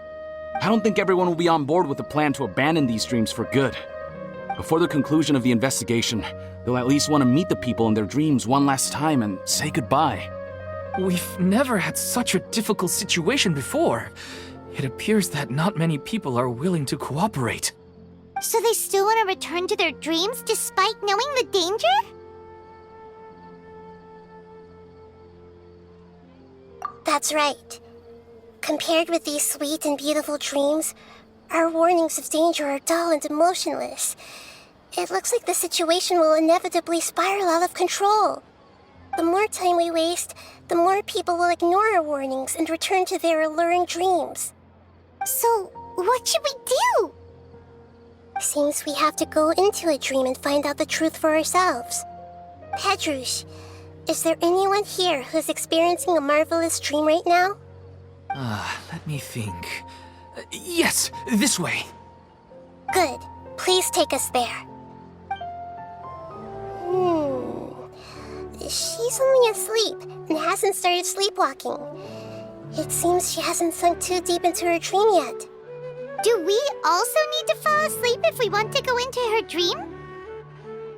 I don't think everyone will be on board with the plan to abandon these dreams for good. Before the conclusion of the investigation, they'll at least want to meet the people in their dreams one last time and say goodbye. We've never had such a difficult situation before. It appears that not many people are willing to cooperate. So they still want to return to their dreams despite knowing the danger? That's right. Compared with these sweet and beautiful dreams, our warnings of danger are dull and emotionless. It looks like the situation will inevitably spiral out of control. The more time we waste, the more people will ignore our warnings and return to their alluring dreams. So, what should we do? Seems we have to go into a dream and find out the truth for ourselves. Petrush, is there anyone here who's experiencing a marvelous dream right now? Let me think. Yes, this way. Good. Please take us there. She's only asleep and hasn't started sleepwalking. It seems she hasn't sunk too deep into her dream yet. Do we also need to fall asleep if we want to go into her dream?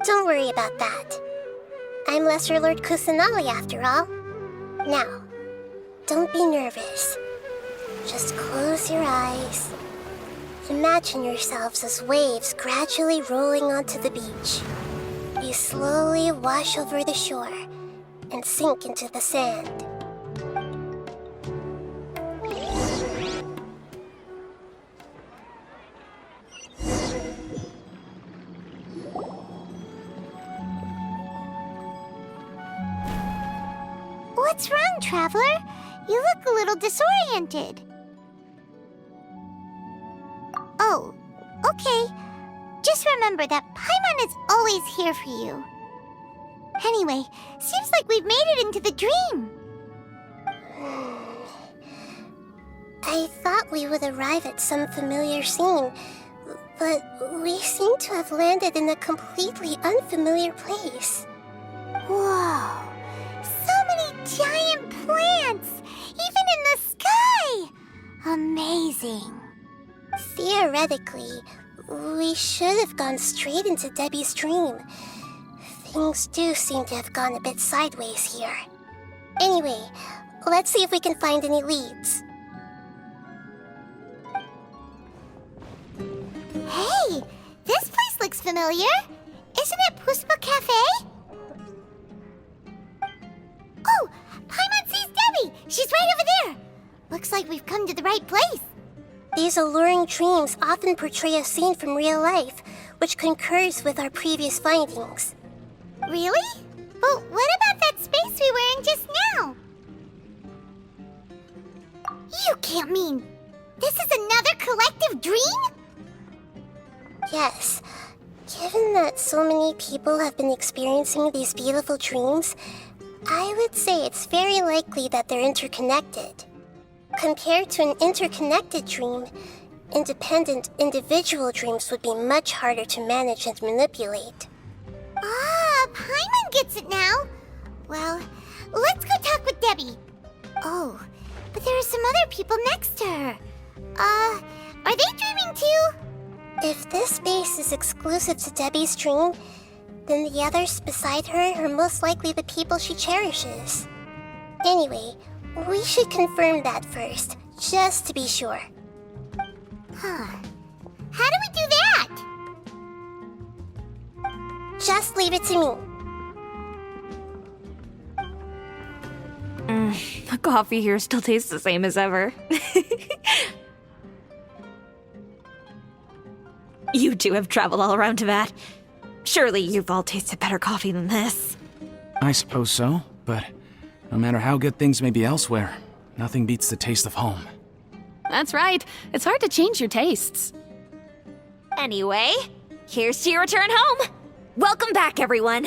Don't worry about that. I'm Lesser Lord Kusanali after all. Now, don't be nervous. Just close your eyes. Imagine yourselves as waves gradually rolling onto the beach. You slowly wash over the shore and sink into the sand. What's wrong, Traveler? You look a little disoriented. Oh, okay. Just remember that Paimon is always here for you. Anyway, seems like we've made it into the dream. I thought we would arrive at some familiar scene, but we seem to have landed in a completely unfamiliar place. Whoa! So many giant plants! Even in the sky! Amazing. Theoretically, we should have gone straight into Debbie's dream. Things do seem to have gone a bit sideways here. Anyway, let's see if we can find any leads. Hey! This place looks familiar. Isn't it Puspa Cafe? Oh! Paimon sees Debbie! She's right over there! Looks like we've come to the right place. These alluring dreams often portray a scene from real life, which concurs with our previous findings. Really? But what about that space we were in just now? You can't mean this is another collective dream? Yes. Given that so many people have been experiencing these beautiful dreams, I would say it's very likely that they're interconnected. Compared to an interconnected dream, independent individual dreams would be much harder to manage and manipulate. Ah, Paimon gets it now. Well, let's go talk with Debbie. Oh, but there are some other people next to her. Are they dreaming too? If this space is exclusive to Debbie's dream, then the others beside her are most likely the people she cherishes. Anyway, we should confirm that first, just to be sure. Huh. How do we do that? Just leave it to me. The coffee here still tastes the same as ever. You two have traveled all around Tibet. Surely you've all tasted better coffee than this. I suppose so, but no matter how good things may be elsewhere, nothing beats the taste of home. That's right. It's hard to change your tastes. Anyway, here's to your return home. Welcome back, everyone.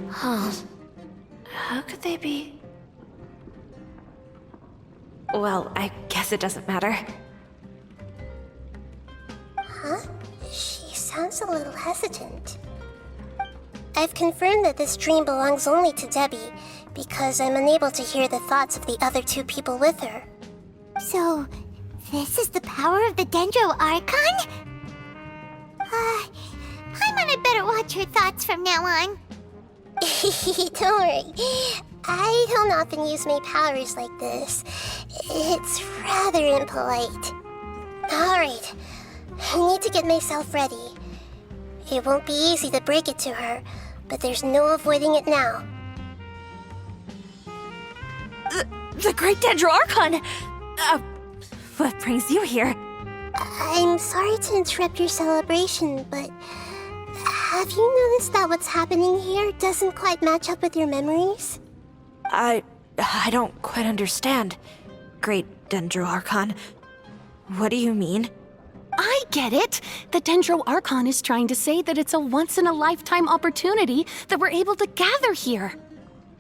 Huh. How could they be? Well, I guess it doesn't matter. Huh? She sounds a little hesitant. I've confirmed that this dream belongs only to Debbie, because I'm unable to hear the thoughts of the other two people with her. So, this is the power of the Dendro Archon? Paimon had better watch her thoughts from now on. Don't worry. I don't often use my powers like this. It's rather impolite. Alright, I need to get myself ready. It won't be easy to break it to her, but there's no avoiding it now. The Great Dendro Archon! What brings you here? I'm sorry to interrupt your celebration, but have you noticed that what's happening here doesn't quite match up with your memories? I don't quite understand. Great Dendro Archon. What do you mean? I get it. The Dendro Archon is trying to say that it's a once-in-a-lifetime opportunity that we're able to gather here.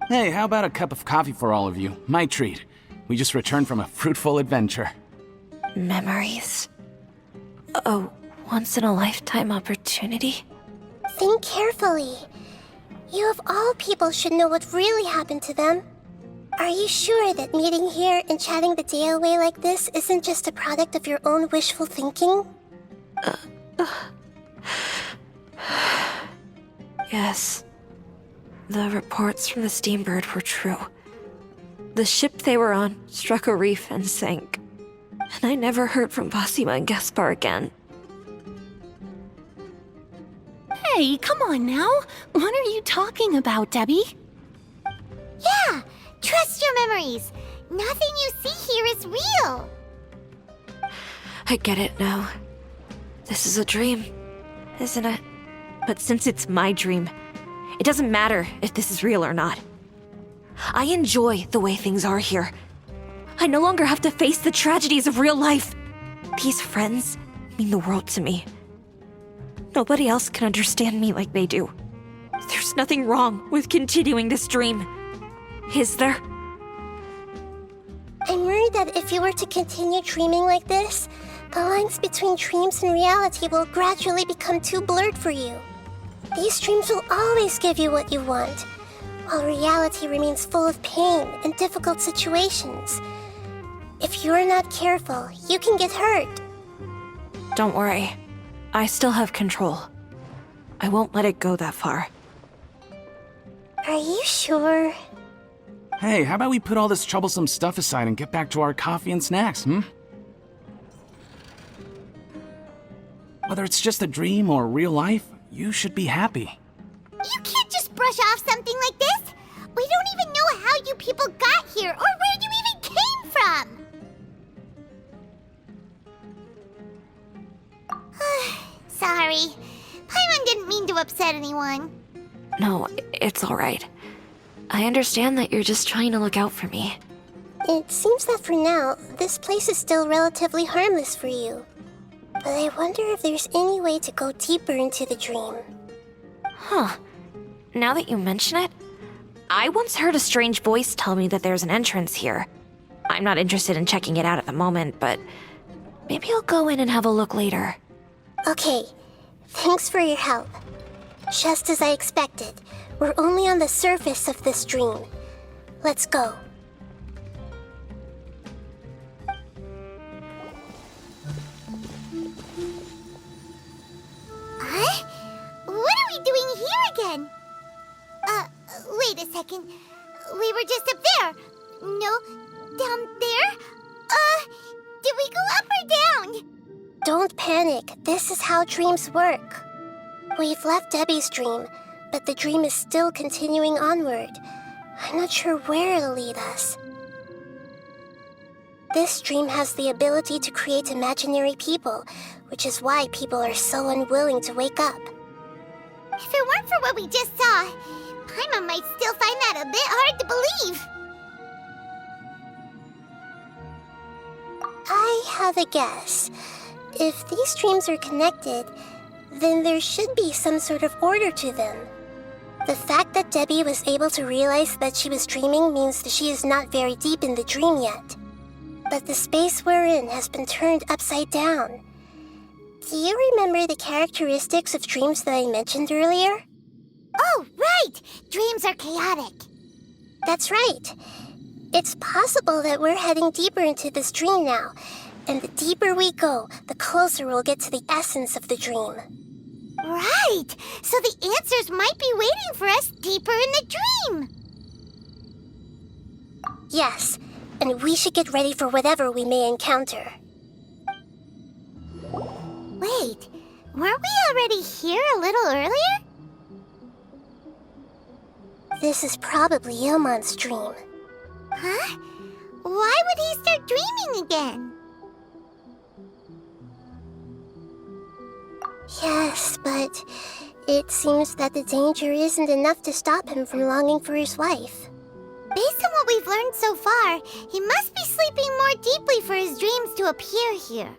Hey, how about a cup of coffee for all of you? My treat. We just returned from a fruitful adventure. Memories. A once-in-a-lifetime opportunity? Think carefully. You of all people should know what really happened to them. Are you sure that meeting here and chatting the day away like this isn't just a product of your own wishful thinking? Yes. The reports from the Steambird were true. The ship they were on struck a reef and sank. And I never heard from Basima and Gaspar again. Hey, come on now. What are you talking about, Debbie? Yeah, trust your memories. Nothing you see here is real. I get it now. This is a dream, isn't it? But since it's my dream, It doesn't matter if this is real or not. I enjoy the way things are here. I no longer have to face the tragedies of real life. These friends mean the world to me. Nobody else can understand me like they do. There's nothing wrong with continuing this dream. Is there? I'm worried that if you were to continue dreaming like this, the lines between dreams and reality will gradually become too blurred for you. These dreams will always give you what you want, while reality remains full of pain and difficult situations. If you're not careful, you can get hurt. Don't worry. I still have control. I won't let it go that far. Are you sure? Hey, how about we put all this troublesome stuff aside and get back to our coffee and snacks, Whether it's just a dream or real life, you should be happy. You can't just brush off something like this. We don't even know how you people got here or where you even came from. Sorry. Paimon didn't mean to upset anyone. No, it's alright. I understand that you're just trying to look out for me. It seems that for now, this place is still relatively harmless for you. But I wonder if there's any way to go deeper into the dream. Huh. Now that you mention it, I once heard a strange voice tell me that there's an entrance here. I'm not interested in checking it out at the moment, but maybe I'll go in and have a look later. Okay, thanks for your help. Just as I expected, we're only on the surface of this dream. Let's go. Huh? What are we doing here again? Wait a second. We were just up there. No, down there? Did we go up or down? Don't panic. This is how dreams work. We've left Debbie's dream, but the dream is still continuing onward. I'm not sure where it'll lead us. This dream has the ability to create imaginary people, which is why people are so unwilling to wake up. If it weren't for what we just saw, Paimon might still find that a bit hard to believe. I have a guess. If these dreams are connected, then there should be some sort of order to them. The fact that Debbie was able to realize that she was dreaming means that she is not very deep in the dream yet. But the space we're in has been turned upside down. Do you remember the characteristics of dreams that I mentioned earlier? Oh, right! Dreams are chaotic. That's right. It's possible that we're heading deeper into this dream now, and the deeper we go, the closer we'll get to the essence of the dream. Right! So the answers might be waiting for us deeper in the dream. Yes, and we should get ready for whatever we may encounter. Wait, weren't we already here a little earlier? This is probably Ilmon's dream. Huh? Why would he start dreaming again? Yes, but it seems that the danger isn't enough to stop him from longing for his wife. Based on what we've learned so far, he must be sleeping more deeply for his dreams to appear here.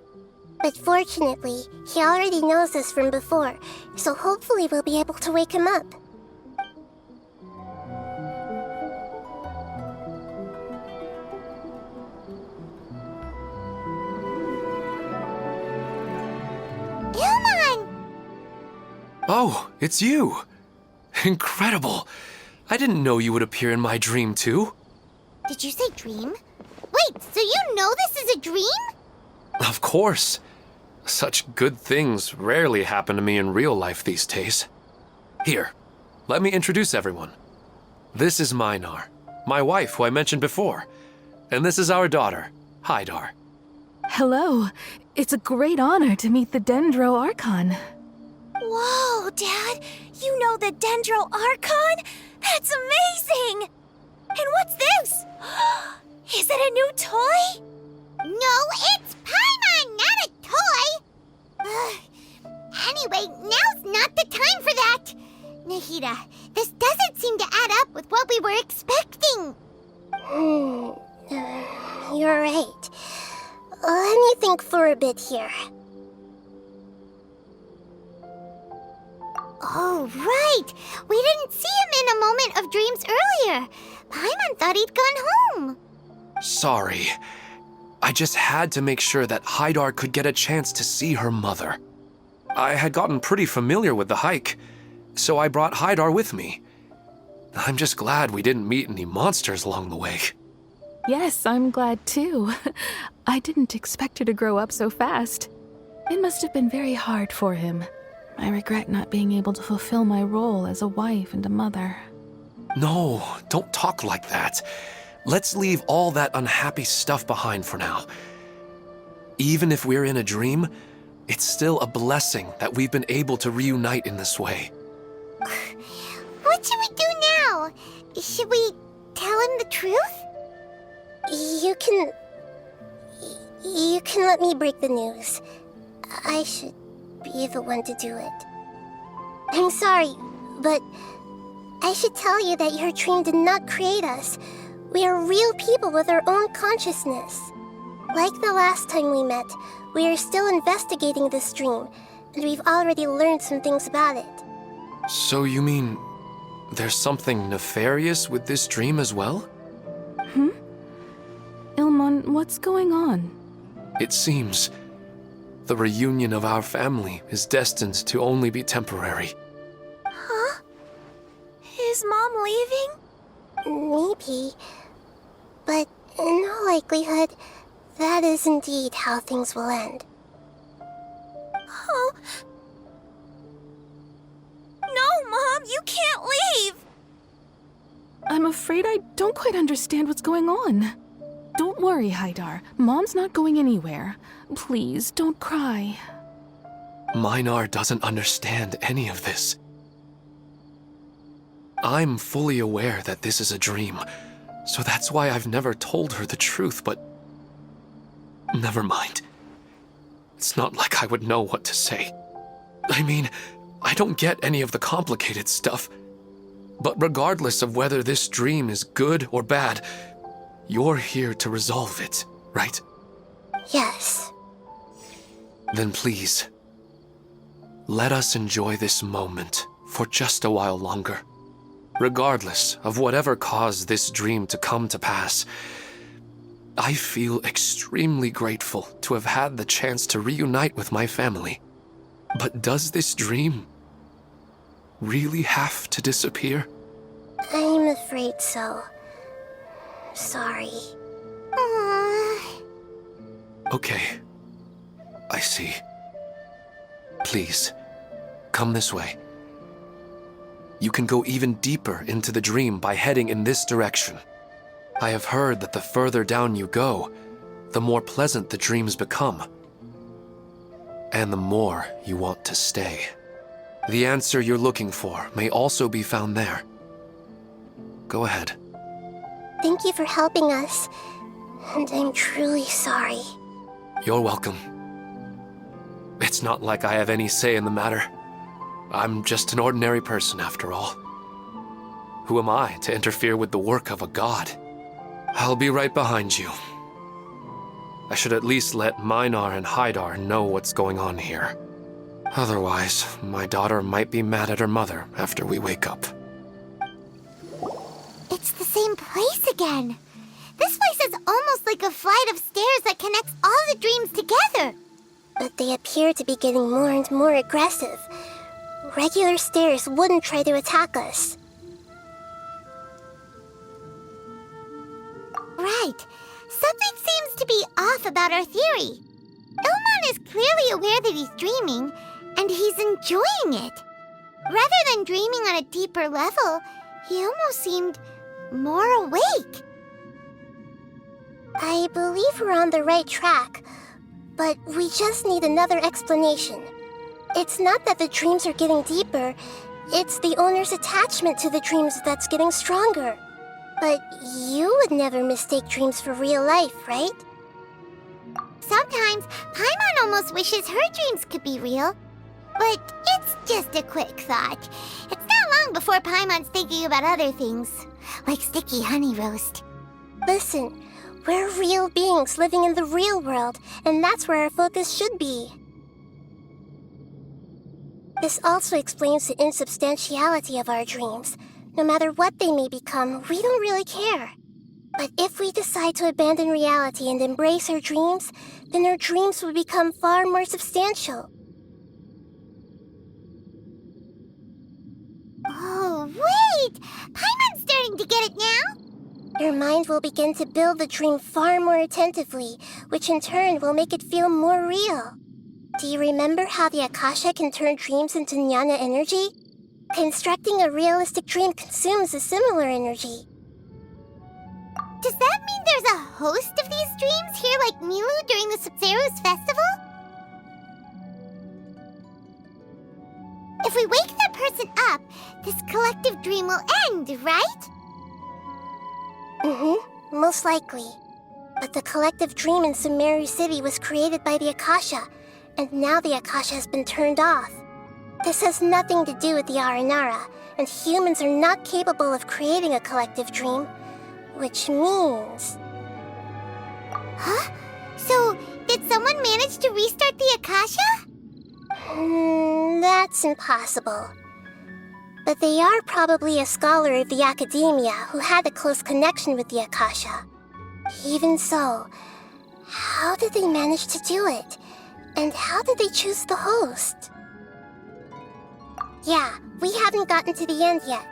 But fortunately, he already knows us from before, so hopefully we'll be able to wake him up. Ilmon! Oh, it's you! Incredible! I didn't know you would appear in my dream, too. Did you say dream? Wait, so you know this is a dream? Of course. Such good things rarely happen to me in real life these days. Here, let me introduce everyone. This is Minar, my wife who I mentioned before. And this is our daughter, Hydar. Hello. It's a great honor to meet the Dendro Archon. Whoa, Dad! You know the Dendro Archon? That's amazing! And what's this? Is it a new toy? No, it's Paimon, not a toy! Anyway, now's not the time for that! Nahida, This doesn't seem to add up with what we were expecting. You're right. Let me think for a bit here. Oh, right! We didn't see him in a moment of dreams earlier. Paimon thought he'd gone home. Sorry. I just had to make sure that Haidar could get a chance to see her mother. I had gotten pretty familiar with the hike, so I brought Haidar with me. I'm just glad we didn't meet any monsters along the way. Yes, I'm glad too. I didn't expect her to grow up so fast. It must have been very hard for him. I regret not being able to fulfill my role as a wife and a mother. No, don't talk like that. Let's leave all that unhappy stuff behind for now. Even if we're in a dream, it's still a blessing that we've been able to reunite in this way. What should we do now? Should we tell him the truth? You can let me break the news. I should be the one to do it. I'm sorry, but I should tell you that your dream did not create us. We are real people with our own consciousness. Like the last time we met, we are still investigating this dream, and we've already learned some things about it. So you mean there's something nefarious with this dream as well? Ilmon, what's going on? It seems the reunion of our family is destined to only be temporary. Huh? Is Mom leaving? Maybe. But in all likelihood, that is indeed how things will end. Oh. No, Mom, you can't leave! I'm afraid I don't quite understand what's going on. Don't worry, Haidar. Mom's not going anywhere. Please, don't cry. Minar doesn't understand any of this. I'm fully aware that this is a dream, so that's why I've never told her the truth, but never mind. It's not like I would know what to say. I mean, I don't get any of the complicated stuff. But regardless of whether this dream is good or bad, you're here to resolve it, right? Yes. Then please, let us enjoy this moment for just a while longer. Regardless of whatever caused this dream to come to pass, I feel extremely grateful to have had the chance to reunite with my family. But does this dream really have to disappear? I'm afraid so. Sorry. Okay. I see. Please, come this way. You can go even deeper into the dream by heading in this direction. I have heard that the further down you go, the more pleasant the dreams become. And the more you want to stay. The answer you're looking for may also be found there. Go ahead. Thank you for helping us, and I'm truly sorry. You're welcome. It's not like I have any say in the matter. I'm just an ordinary person after all. Who am I to interfere with the work of a god? I'll be right behind you. I should at least let Minar and Haidar know what's going on here. Otherwise, my daughter might be mad at her mother after we wake up. It's the same place again. This place is almost like a flight of stairs that connects all the dreams together. But they appear to be getting more and more aggressive. Regular stairs wouldn't try to attack us. Right. Something seems to be off about our theory. Ilmon is clearly aware that he's dreaming, and he's enjoying it. Rather than dreaming on a deeper level, he almost seemed more awake. I believe we're on the right track, but we just need another explanation. It's not that the dreams are getting deeper, it's the owner's attachment to the dreams that's getting stronger. But you would never mistake dreams for real life, right? Sometimes, Paimon almost wishes her dreams could be real. But it's just a quick thought. It's not long before Paimon's thinking about other things, like sticky honey roast. Listen, we're real beings living in the real world, and that's where our focus should be. This also explains the insubstantiality of our dreams. No matter what they may become, we don't really care. But if we decide to abandon reality and embrace our dreams, then our dreams will become far more substantial. Oh, wait! Paimon's starting to get it now! Your mind will begin to build the dream far more attentively, which in turn will make it feel more real. Do you remember how the Akasha can turn dreams into jnana energy? Constructing a realistic dream consumes a similar energy. Does that mean there's a host of these dreams here like Milu during the Subzero's festival? If we wake that person up, this collective dream will end, right? Most likely. But the collective dream in Sumeru City was created by the Akasha, and now the Akasha has been turned off. This has nothing to do with the Aranara, and humans are not capable of creating a collective dream, which means... Huh? So, did someone manage to restart the Akasha? That's impossible. But they are probably a scholar of the Academia who had a close connection with the Akasha. Even so, how did they manage to do it? And how did they choose the host? Yeah, we haven't gotten to the end yet.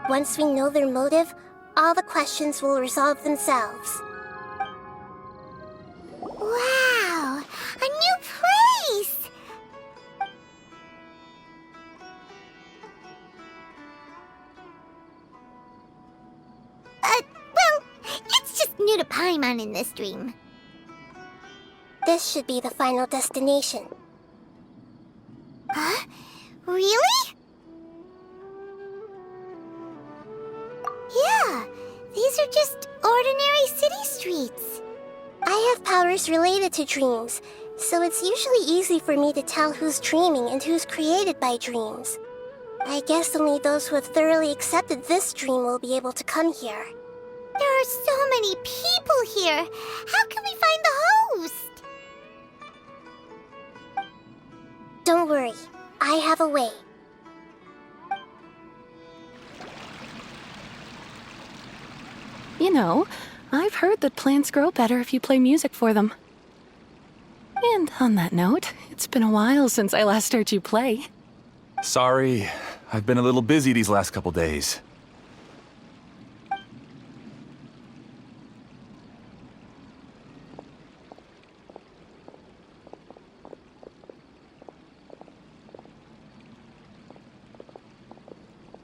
Once we know their motive, all the questions will resolve themselves. Wow! A new place! Well, it's just new to Paimon in this dream. This should be the final destination. Huh? Really? Yeah, these are just ordinary city streets. I have powers related to dreams, so it's usually easy for me to tell who's dreaming and who's created by dreams. I guess only those who have thoroughly accepted this dream will be able to come here. There are so many people here. How can we find the host? Don't worry, I have a way. You know, I've heard that plants grow better if you play music for them. And on that note, it's been a while since I last heard you play. Sorry, I've been a little busy these last couple days.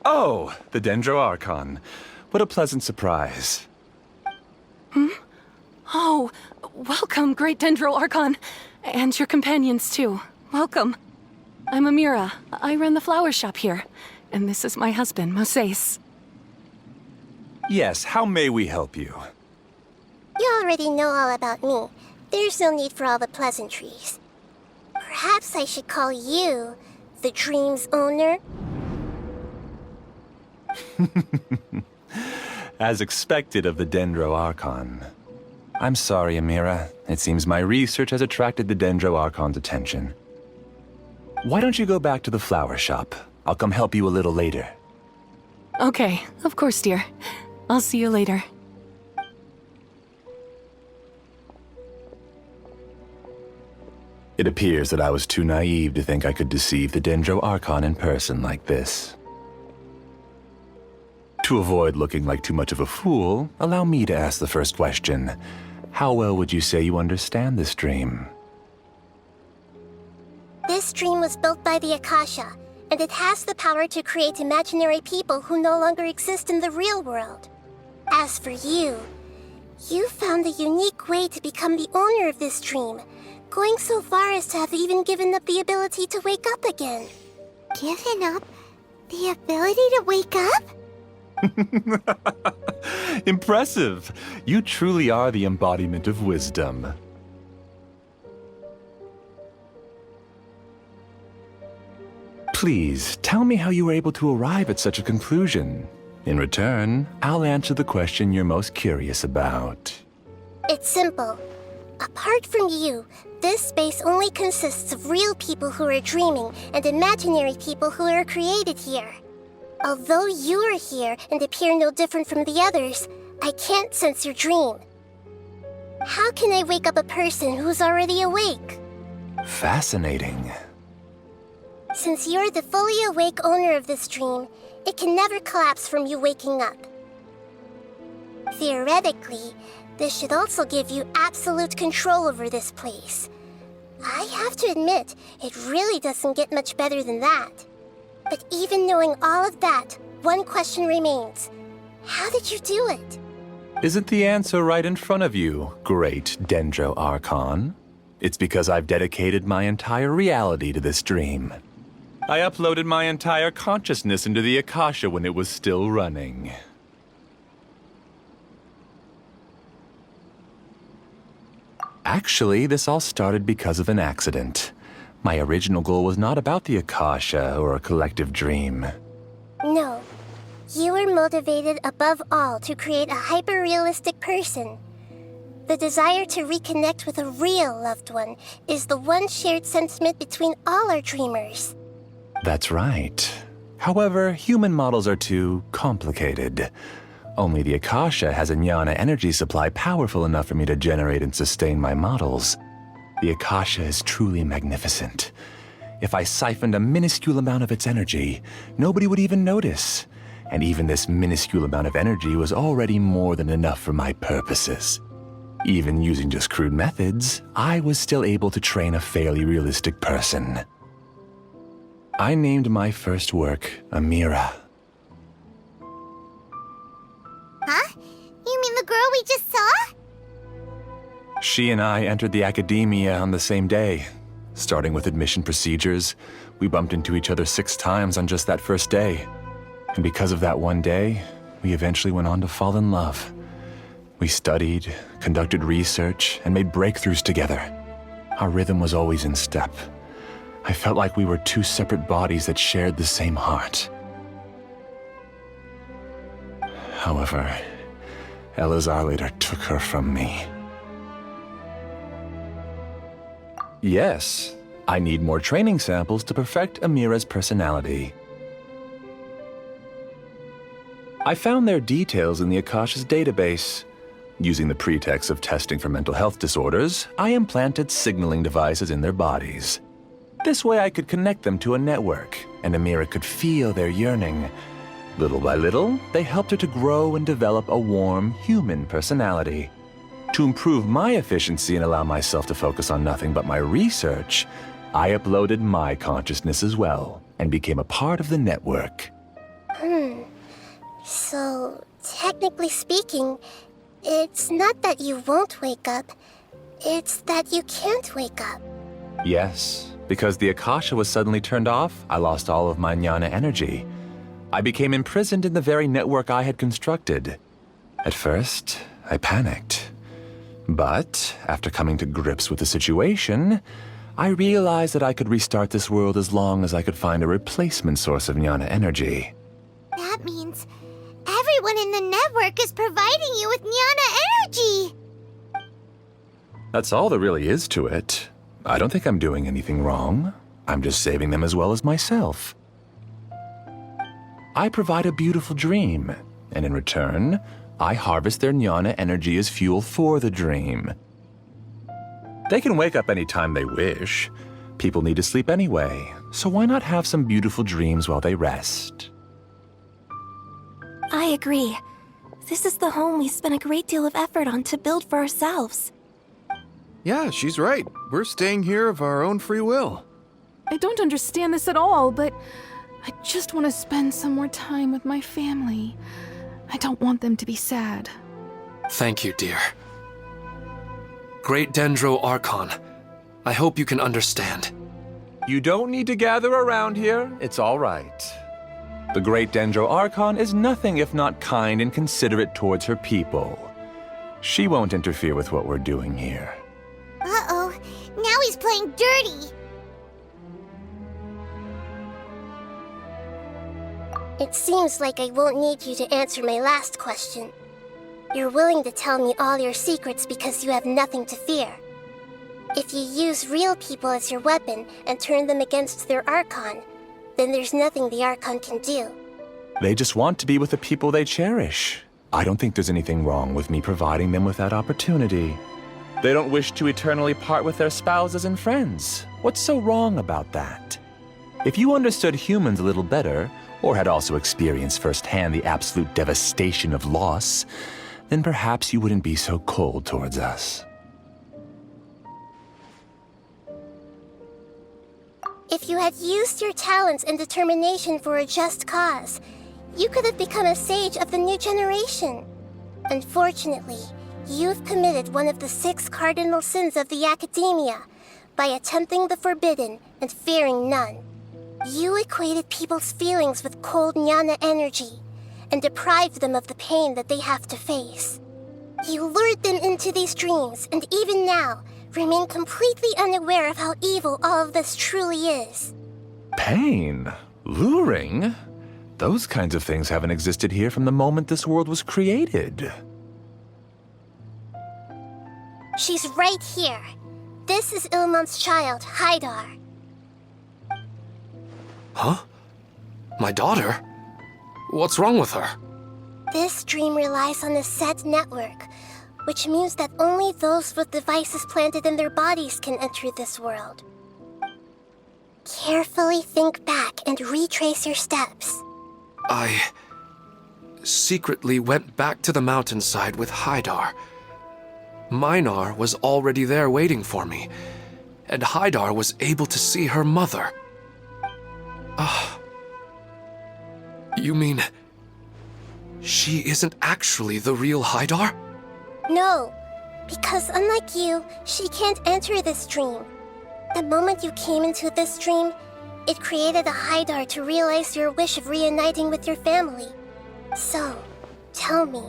Oh, the Dendro Archon. What a pleasant surprise. Oh, welcome, Great Dendro Archon. And your companions, too. Welcome. I'm Amira. I run the flower shop here. And this is my husband, Moses. Yes, how may we help you? You already know all about me. There's no need for all the pleasantries. Perhaps I should call you the dream's owner? As expected of the Dendro Archon. I'm sorry, Amira. It seems my research has attracted the Dendro Archon's attention. Why don't you go back to the flower shop? I'll come help you a little later. Okay, of course, dear. I'll see you later. It appears that I was too naive to think I could deceive the Dendro Archon in person like this. To avoid looking like too much of a fool, allow me to ask the first question. How well would you say you understand this dream? This dream was built by the Akasha, and it has the power to create imaginary people who no longer exist in the real world. As for you, you found a unique way to become the owner of this dream, going so far as to have even given up the ability to wake up again. Given up the ability to wake up? Impressive! You truly are the embodiment of wisdom. Please, tell me how you were able to arrive at such a conclusion. In return, I'll answer the question you're most curious about. It's simple. Apart from you, this space only consists of real people who are dreaming and imaginary people who are created here. Although you are here and appear no different from the others, I can't sense your dream. How can I wake up a person who's already awake? Fascinating. Since you're the fully awake owner of this dream, it can never collapse from you waking up. Theoretically, this should also give you absolute control over this place. I have to admit, it really doesn't get much better than that. But even knowing all of that, one question remains. How did you do it? Isn't the answer right in front of you, great Dendro Archon? It's because I've dedicated my entire reality to this dream. I uploaded my entire consciousness into the Akasha when it was still running. Actually, this all started because of an accident. My original goal was not about the Akasha or a collective dream. No. You were motivated above all to create a hyper-realistic person. The desire to reconnect with a real loved one is the one shared sentiment between all our dreamers. That's right. However, human models are too complicated. Only the Akasha has a jnana energy supply powerful enough for me to generate and sustain my models. The Akasha is truly magnificent. If I siphoned a minuscule amount of its energy, nobody would even notice. And even this minuscule amount of energy was already more than enough for my purposes. Even using just crude methods, I was still able to train a fairly realistic person. I named my first work Amira. Huh? You mean the girl we just saw? She and I entered the academia on the same day. Starting with admission procedures, we bumped into each other 6 times on just that first day. And because of that one day, we eventually went on to fall in love. We studied, conducted research, and made breakthroughs together. Our rhythm was always in step. I felt like we were 2 separate bodies that shared the same heart. However, Elazar later took her from me. Yes, I need more training samples to perfect Amira's personality. I found their details in the Akasha's database. Using the pretext of testing for mental health disorders, I implanted signaling devices in their bodies. This way I could connect them to a network, and Amira could feel their yearning. Little by little, they helped her to grow and develop a warm, human personality. To improve my efficiency and allow myself to focus on nothing but my research, I uploaded my consciousness as well, and became a part of the network. So, technically speaking, it's not that you won't wake up, it's that you can't wake up. Yes, because the Akasha was suddenly turned off, I lost all of my jnana energy. I became imprisoned in the very network I had constructed. At first, I panicked. But, after coming to grips with the situation, I realized that I could restart this world as long as I could find a replacement source of jnana energy. That means everyone in the network is providing you with jnana energy! That's all there really is to it. I don't think I'm doing anything wrong. I'm just saving them as well as myself. I provide a beautiful dream, and in return, I harvest their jnana energy as fuel for the dream. They can wake up any time they wish. People need to sleep anyway, so why not have some beautiful dreams while they rest? I agree. This is the home we spent a great deal of effort on to build for ourselves. Yeah, she's right. We're staying here of our own free will. I don't understand this at all, but I just want to spend some more time with my family. I don't want them to be sad. Thank you, dear. Great Dendro Archon, I hope you can understand. You don't need to gather around here. It's all right. The great Dendro Archon is nothing if not kind and considerate towards her people. She won't interfere with what we're doing here. Uh-oh, now he's playing dirty! It seems like I won't need you to answer my last question. You're willing to tell me all your secrets because you have nothing to fear. If you use real people as your weapon and turn them against their Archon, then there's nothing the Archon can do. They just want to be with the people they cherish. I don't think there's anything wrong with me providing them with that opportunity. They don't wish to eternally part with their spouses and friends. What's so wrong about that? If you understood humans a little better, or had also experienced firsthand the absolute devastation of loss, then perhaps you wouldn't be so cold towards us. If you had used your talents and determination for a just cause, you could have become a sage of the new generation. Unfortunately, you've committed one of the 6 cardinal sins of the Academia by attempting the forbidden and fearing none. You equated people's feelings with cold Jnana energy and deprived them of the pain that they have to face. You lured them into these dreams, and even now, remain completely unaware of how evil all of this truly is. Pain? Luring? Those kinds of things haven't existed here from the moment this world was created. She's right here. This is Ilmon's child, Haidar. Huh? My daughter? What's wrong with her? This dream relies on a set network, which means that only those with devices planted in their bodies can enter this world. Carefully think back and retrace your steps. I secretly went back to the mountainside with Haidar. Minar was already there waiting for me, and Haidar was able to see her mother. You mean she isn't actually the real Haidar? No, because unlike you, she can't enter this dream. The moment you came into this dream, it created a Haidar to realize your wish of reuniting with your family. So, tell me,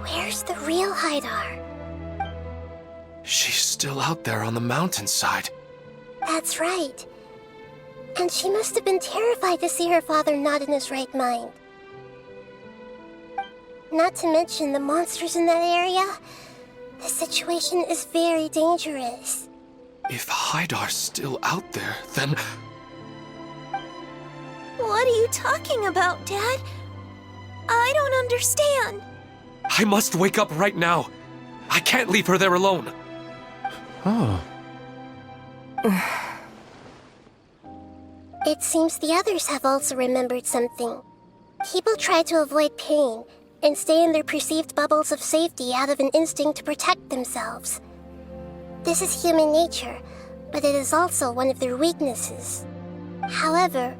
where's the real Haidar? She's still out there on the mountainside. That's right. And she must have been terrified to see her father not in his right mind. Not to mention the monsters in that area. The situation is very dangerous. If Haidar's still out there, then... What are you talking about, Dad? I don't understand. I must wake up right now. I can't leave her there alone. Oh. It seems the others have also remembered something. People try to avoid pain and stay in their perceived bubbles of safety out of an instinct to protect themselves. This is human nature, but it is also one of their weaknesses. However,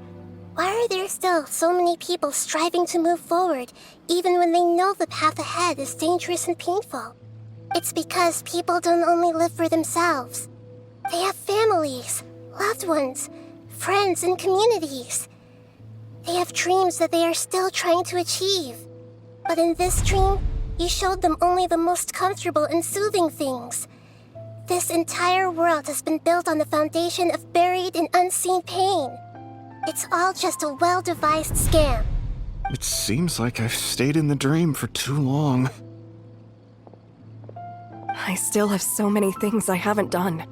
why are there still so many people striving to move forward even when they know the path ahead is dangerous and painful? It's because people don't only live for themselves. They have families, loved ones, friends, and communities. They have dreams that they are still trying to achieve. But in this dream, you showed them only the most comfortable and soothing things. This entire world has been built on the foundation of buried and unseen pain. It's all just a well-devised scam. It seems like I've stayed in the dream for too long. I still have so many things I haven't done.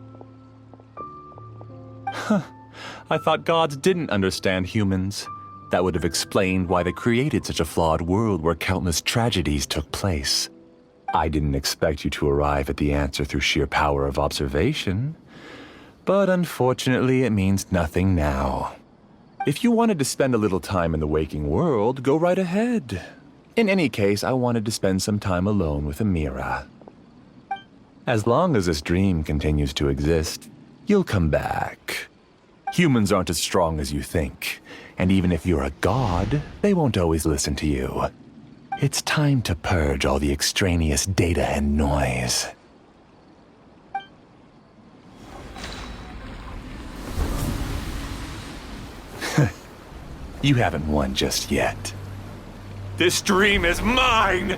I thought gods didn't understand humans. That would have explained why they created such a flawed world where countless tragedies took place. I didn't expect you to arrive at the answer through sheer power of observation. But unfortunately, it means nothing now. If you wanted to spend a little time in the waking world, go right ahead. In any case, I wanted to spend some time alone with Amira. As long as this dream continues to exist, you'll come back. Humans aren't as strong as you think, and even if you're a god, they won't always listen to you. It's time to purge all the extraneous data and noise. You haven't won just yet. This dream is mine!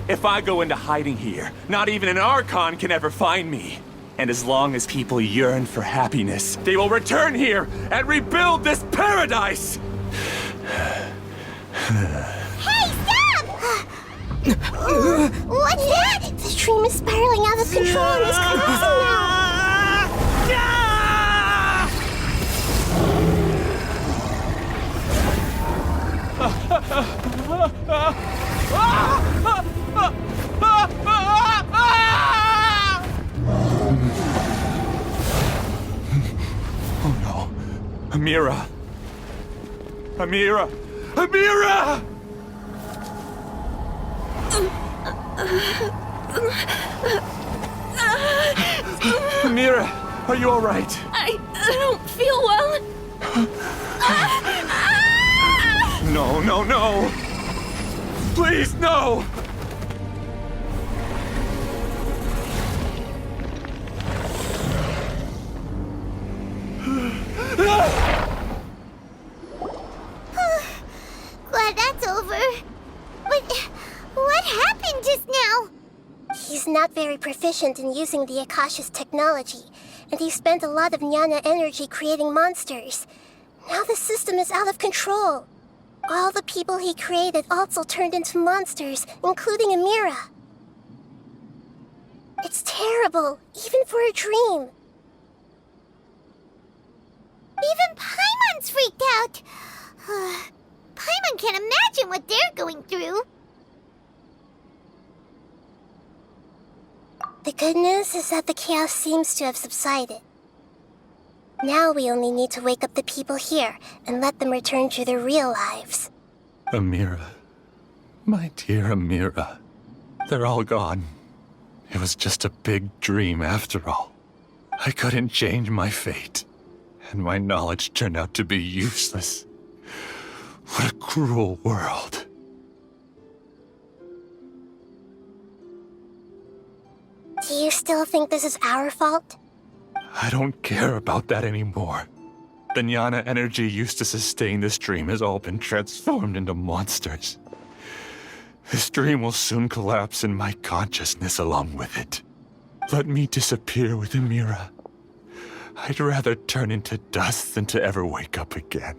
If I go into hiding here, not even an Archon can ever find me. And as long as people yearn for happiness, they will return here and rebuild this paradise! Hey, stop! What's that? The dream is spiraling out of control and is collapsing now. Oh no. Amira! Amira! Amira! Amira, are you all right? I don't feel well. No, no, no! Please, no! Glad that's over. But what happened just now? He's not very proficient in using the Akasha's technology, and he spent a lot of Jnana energy creating monsters. Now the system is out of control. All the people he created also turned into monsters, including Amira. It's terrible, even for a dream. Even Paimon's freaked out. Paimon can't imagine what they're going through. The good news is that the chaos seems to have subsided. Now we only need to wake up the people here and let them return to their real lives. Amira. My dear Amira. They're all gone. It was just a big dream after all. I couldn't change my fate, and my knowledge turned out to be useless. What a cruel world. Do you still think this is our fault? I don't care about that anymore. The Jnana energy used to sustain this dream has all been transformed into monsters. This dream will soon collapse and my consciousness along with it. Let me disappear with Amira. I'd rather turn into dust than to ever wake up again.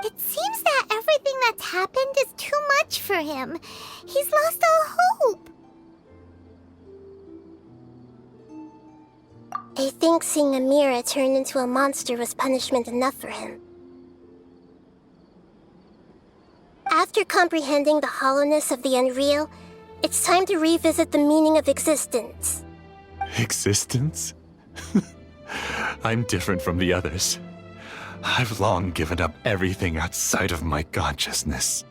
It seems that everything that's happened is too much for him. He's lost all hope. I think seeing Amira turn into a monster was punishment enough for him. After comprehending the hollowness of the unreal, it's time to revisit the meaning of existence. Existence? I'm different from the others. I've long given up everything outside of my consciousness.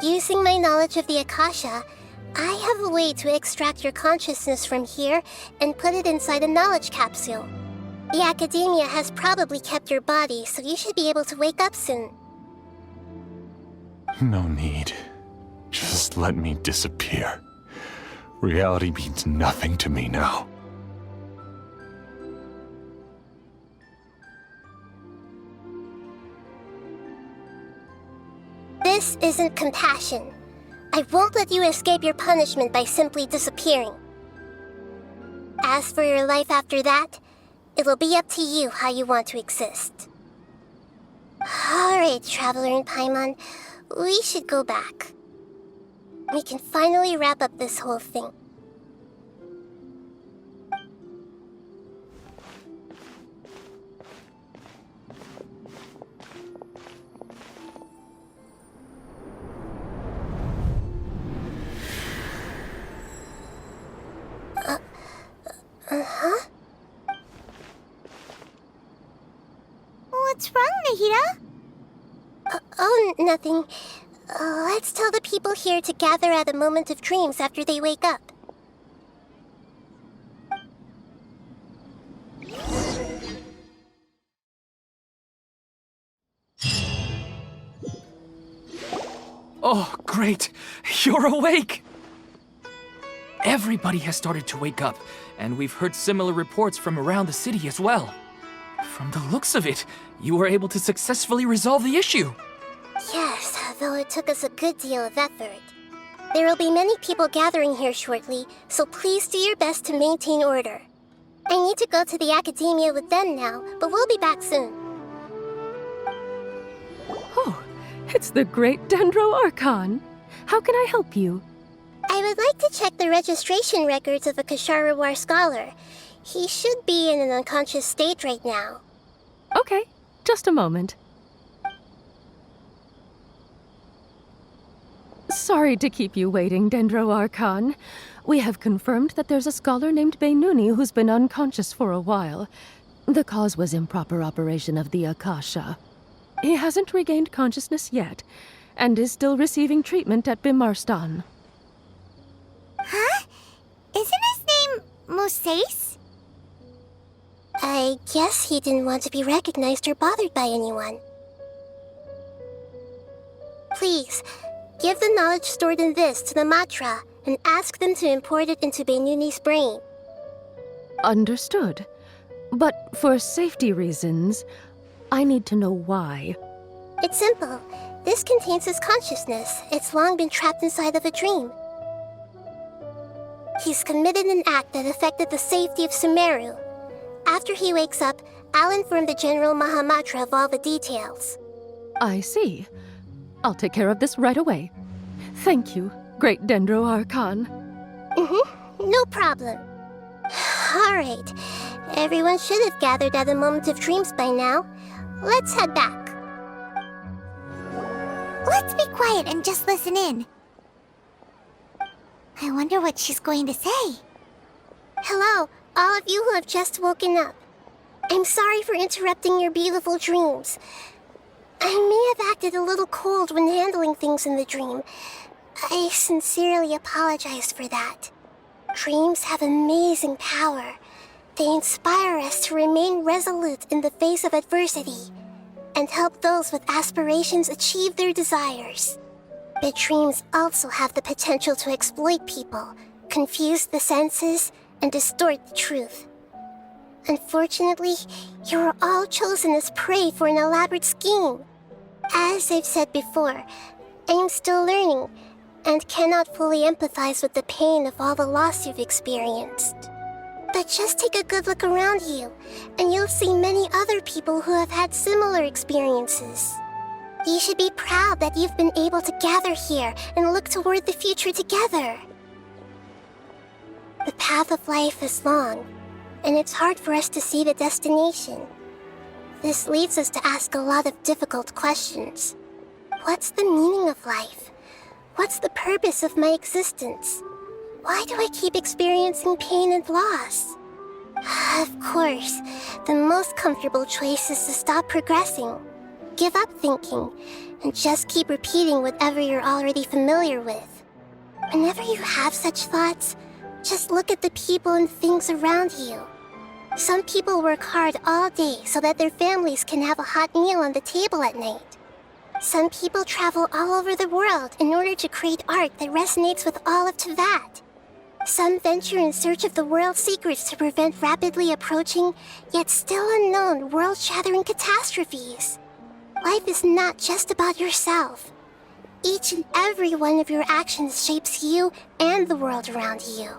Using my knowledge of the Akasha, I have a way to extract your consciousness from here and put it inside a knowledge capsule. The Academia has probably kept your body, so you should be able to wake up soon. No need. Just let me disappear. Reality means nothing to me now. This isn't compassion. I won't let you escape your punishment by simply disappearing. As for your life after that, it'll be up to you how you want to exist. Alright, Traveler and Paimon, we should go back. We can finally wrap up this whole thing. Huh? What's wrong, Nahida? Oh, nothing. Let's tell the people here to gather at a moment of dreams after they wake up. Oh, great! You're awake! Everybody has started to wake up, and we've heard similar reports from around the city as well. From the looks of it, you were able to successfully resolve the issue. Yes, though it took us a good deal of effort. There will be many people gathering here shortly, so please do your best to maintain order. I need to go to the Academia with them now, but we'll be back soon. Oh, it's the great Dendro Archon. How can I help you? I would like to check the registration records of a Kasharawar scholar. He should be in an unconscious state right now. Okay, just a moment. Sorry to keep you waiting, Dendro Archon. We have confirmed that there's a scholar named Beinuni who's been unconscious for a while. The cause was improper operation of the Akasha. He hasn't regained consciousness yet, and is still receiving treatment at Bimarstan. Huh? Isn't his name Moses? I guess he didn't want to be recognized or bothered by anyone. Please, give the knowledge stored in this to the Matra and ask them to import it into Beinuni's brain. Understood. But for safety reasons, I need to know why. It's simple. This contains his consciousness. It's long been trapped inside of a dream. He's committed an act that affected the safety of Sumeru. After he wakes up, I'll inform the General Mahamatra of all the details. I see. I'll take care of this right away. Thank you, great Dendro Archon. No problem. Alright. Everyone should have gathered at a moment of dreams by now. Let's head back. Let's be quiet and just listen in. I wonder what she's going to say. Hello, all of you who have just woken up. I'm sorry for interrupting your beautiful dreams. I may have acted a little cold when handling things in the dream. I sincerely apologize for that. Dreams have amazing power. They inspire us to remain resolute in the face of adversity and help those with aspirations achieve their desires. But dreams also have the potential to exploit people, confuse the senses, and distort the truth. Unfortunately, you were all chosen as prey for an elaborate scheme. As I've said before, I am still learning and cannot fully empathize with the pain of all the loss you've experienced. But just take a good look around you, and you'll see many other people who have had similar experiences. You should be proud that you've been able to gather here and look toward the future together. The path of life is long, and it's hard for us to see the destination. This leads us to ask a lot of difficult questions. What's the meaning of life? What's the purpose of my existence? Why do I keep experiencing pain and loss? Of course, the most comfortable choice is to stop progressing. Give up thinking, and just keep repeating whatever you're already familiar with. Whenever you have such thoughts, just look at the people and things around you. Some people work hard all day so that their families can have a hot meal on the table at night. Some people travel all over the world in order to create art that resonates with all of Teyvat. Some venture in search of the world's secrets to prevent rapidly approaching, yet still unknown, world-shattering catastrophes. Life is not just about yourself. Each and every one of your actions shapes you and the world around you.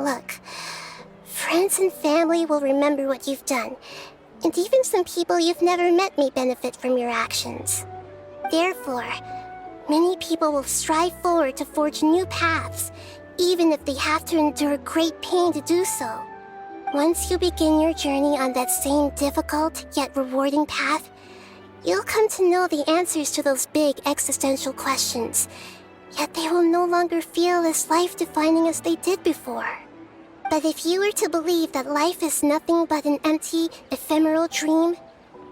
Look, friends and family will remember what you've done, and even some people you've never met may benefit from your actions. Therefore, many people will strive forward to forge new paths, even if they have to endure great pain to do so. Once you begin your journey on that same difficult yet rewarding path, you'll come to know the answers to those big existential questions, yet they will no longer feel as life-defining as they did before. But if you were to believe that life is nothing but an empty, ephemeral dream,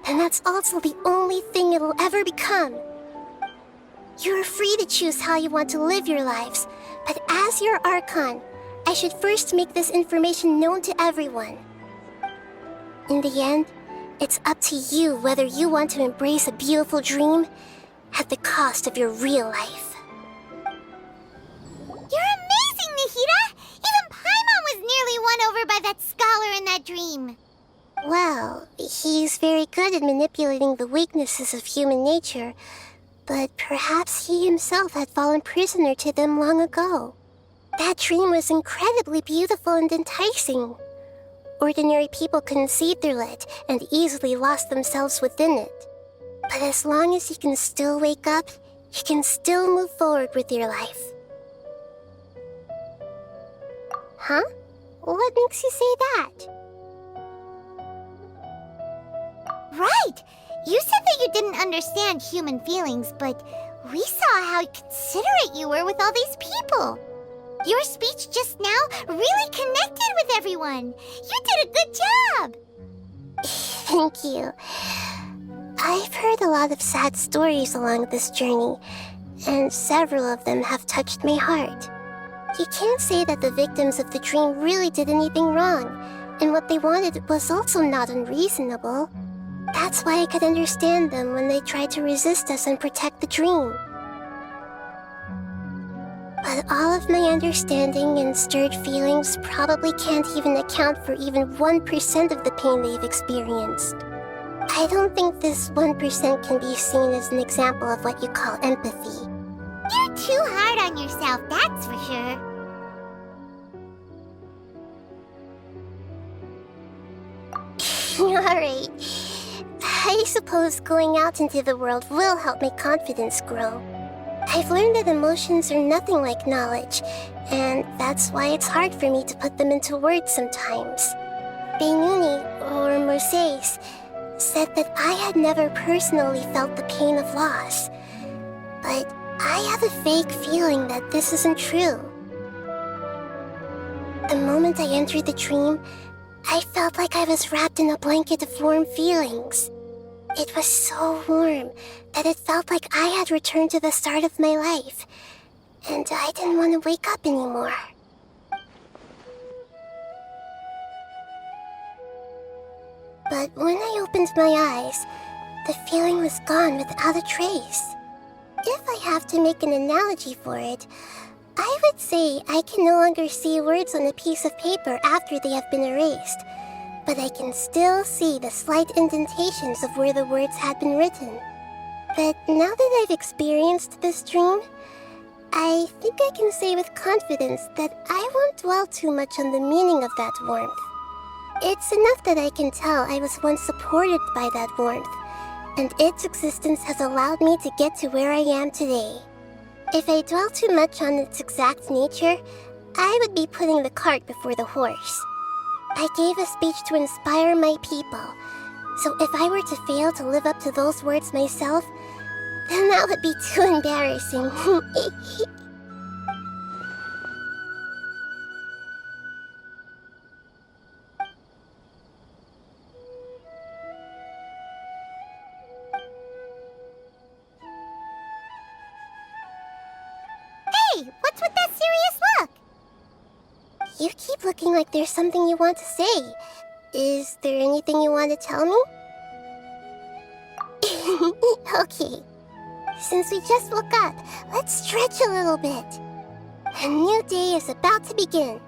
then that's also the only thing it'll ever become. You're free to choose how you want to live your lives, but as your Archon, I should first make this information known to everyone. In the end, it's up to you whether you want to embrace a beautiful dream at the cost of your real life. You're amazing, Nahida! Even Paimon was nearly won over by that scholar in that dream. Well, he's very good at manipulating the weaknesses of human nature, but perhaps he himself had fallen prisoner to them long ago. That dream was incredibly beautiful and enticing. Ordinary people couldn't see through it and easily lost themselves within it. But as long as you can still wake up, you can still move forward with your life. Huh? What makes you say that? Right! You said that you didn't understand human feelings, but we saw how considerate you were with all these people. Your speech just now really connected with everyone. You did a good job. Thank you. I've heard a lot of sad stories along this journey, and several of them have touched my heart. You can't say that the victims of the dream really did anything wrong, and what they wanted was also not unreasonable. That's why I could understand them when they tried to resist us and protect the dream. But all of my understanding and stirred feelings probably can't even account for even 1% of the pain they've experienced. I don't think this 1% can be seen as an example of what you call empathy. You're too hard on yourself, that's for sure. Alright. I suppose going out into the world will help my confidence grow. I've learned that emotions are nothing like knowledge, and that's why it's hard for me to put them into words sometimes. Beinuni, or Mercedes, said that I had never personally felt the pain of loss. But I have a vague feeling that this isn't true. The moment I entered the dream, I felt like I was wrapped in a blanket of warm feelings. It was so warm that it felt like I had returned to the start of my life, and I didn't want to wake up anymore. But when I opened my eyes, the feeling was gone without a trace. If I have to make an analogy for it, I would say I can no longer see words on a piece of paper after they have been erased, but I can still see the slight indentations of where the words had been written. But now that I've experienced this dream, I think I can say with confidence that I won't dwell too much on the meaning of that warmth. It's enough that I can tell I was once supported by that warmth, and its existence has allowed me to get to where I am today. If I dwell too much on its exact nature, I would be putting the cart before the horse. I gave a speech to inspire my people, so if I were to fail to live up to those words myself, then that would be too embarrassing. Hey, what's with that serious look? You keep looking like there's something you want to say. Is there anything you want to tell me? Okay. Since we just woke up, let's stretch a little bit. A new day is about to begin.